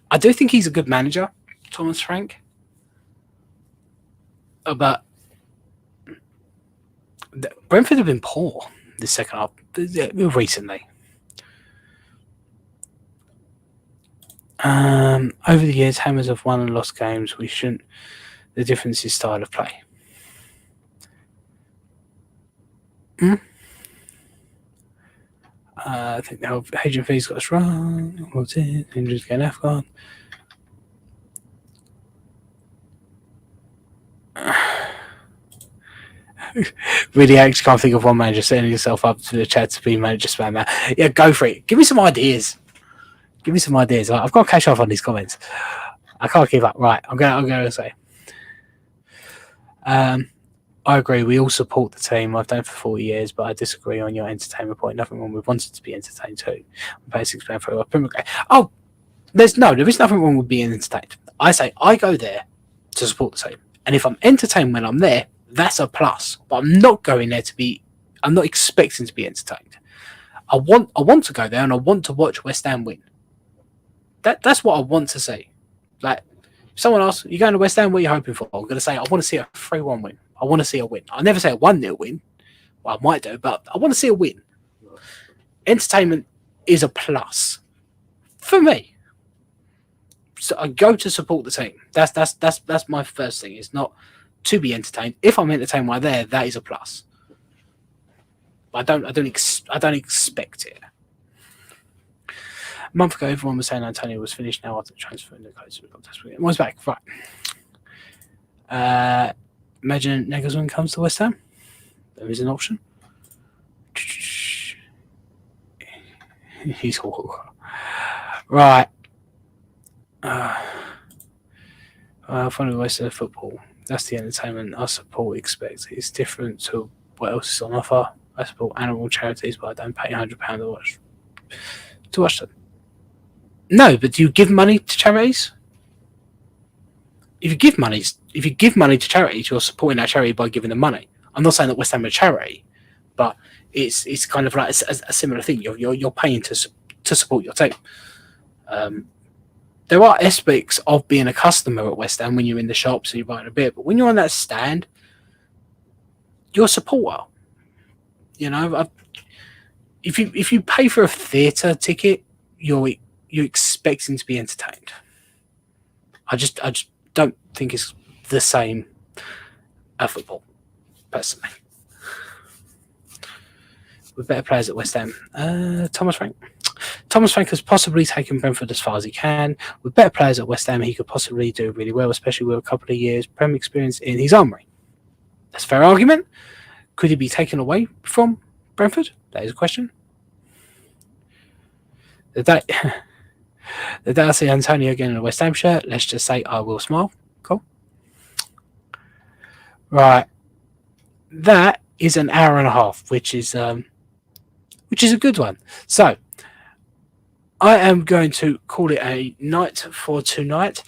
I do think he's a good manager, Thomas Frank. But Brentford have been poor this second half recently. Over the years, Hammers have won and lost games. We shouldn't. The difference is style of play. I think the whole agent fees got us wrong. What's it? Injuries getting Afghan. Really, I actually can't think of one manager setting yourself up to the chat to be manager spam that. Yeah, go for it. Give me some ideas. I've got to catch off on these comments. I can't keep up. Right, I'm gonna say. I agree. We all support the team. I've done it for 40 years, but I disagree on your entertainment point. Nothing wrong with wanting to be entertained too. Basically, there is nothing wrong with being entertained. I say I go there to support the team, and if I'm entertained when I'm there, that's a plus. But I'm not going there to be. I'm not expecting to be entertained. I want to go there, and I want to watch West Ham win. That's what I want to see. Like, if someone asks, "You're going to West Ham? What are you hoping for?" I'm going to say, "I want to see a 3-1 win. I want to see a win." I never say a 1-0 win. Well, I might do, but I want to see a win. Entertainment is a plus for me. So I go to support the team. That's my first thing. It's not to be entertained. If I'm entertained while there, that is a plus. I don't expect it. A month ago, everyone was saying Antonio was finished now after the transfer in the close. Moyes back, right? Imagine Nagelsmann comes to West Ham. There is an option. He's right. Finally, West Ham football. That's the entertainment I support. Expect it's different to what else is on offer. I support animal charities, but I don't pay £100 to watch them. No, but do you give money to charities? If you give money to charities, you're supporting that charity by giving them money. I'm not saying that West Ham are a charity, but it's kind of like a similar thing. You're paying to support your team. There are aspects of being a customer at West Ham when you're in the shops and you're buying a beer, but when you're on that stand, you're a supporter. if you pay for a theatre ticket, you're expecting to be entertained. I just don't think it's the same at football, personally. With better players at West Ham, Thomas Frank. Thomas Frank has possibly taken Brentford as far as he can. With better players at West Ham, he could possibly do really well, especially with a couple of years Prem experience in his armoury. That's a fair argument. Could he be taken away from Brentford? That is a question. The day I see Antonio again in a West Ham shirt, let's just say I will smile. Cool. Right. That is an hour and a half, which is a good one. So I am going to call it a night for tonight.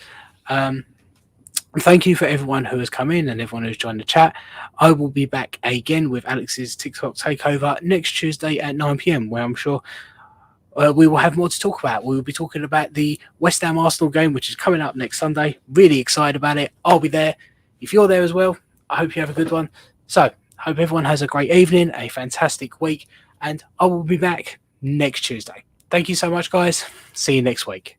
Thank you for everyone who has come in and everyone who's joined the chat. I will be back again with Alex's TikTok takeover next Tuesday at 9 p.m, where I'm sure we will have more to talk about. We will be talking about the West Ham Arsenal game, which is coming up next Sunday. Really excited about it. I'll be there. If you're there as well, I hope you have a good one. So, hope everyone has a great evening, a fantastic week, and I will be back next Tuesday. Thank you so much, guys. See you next week.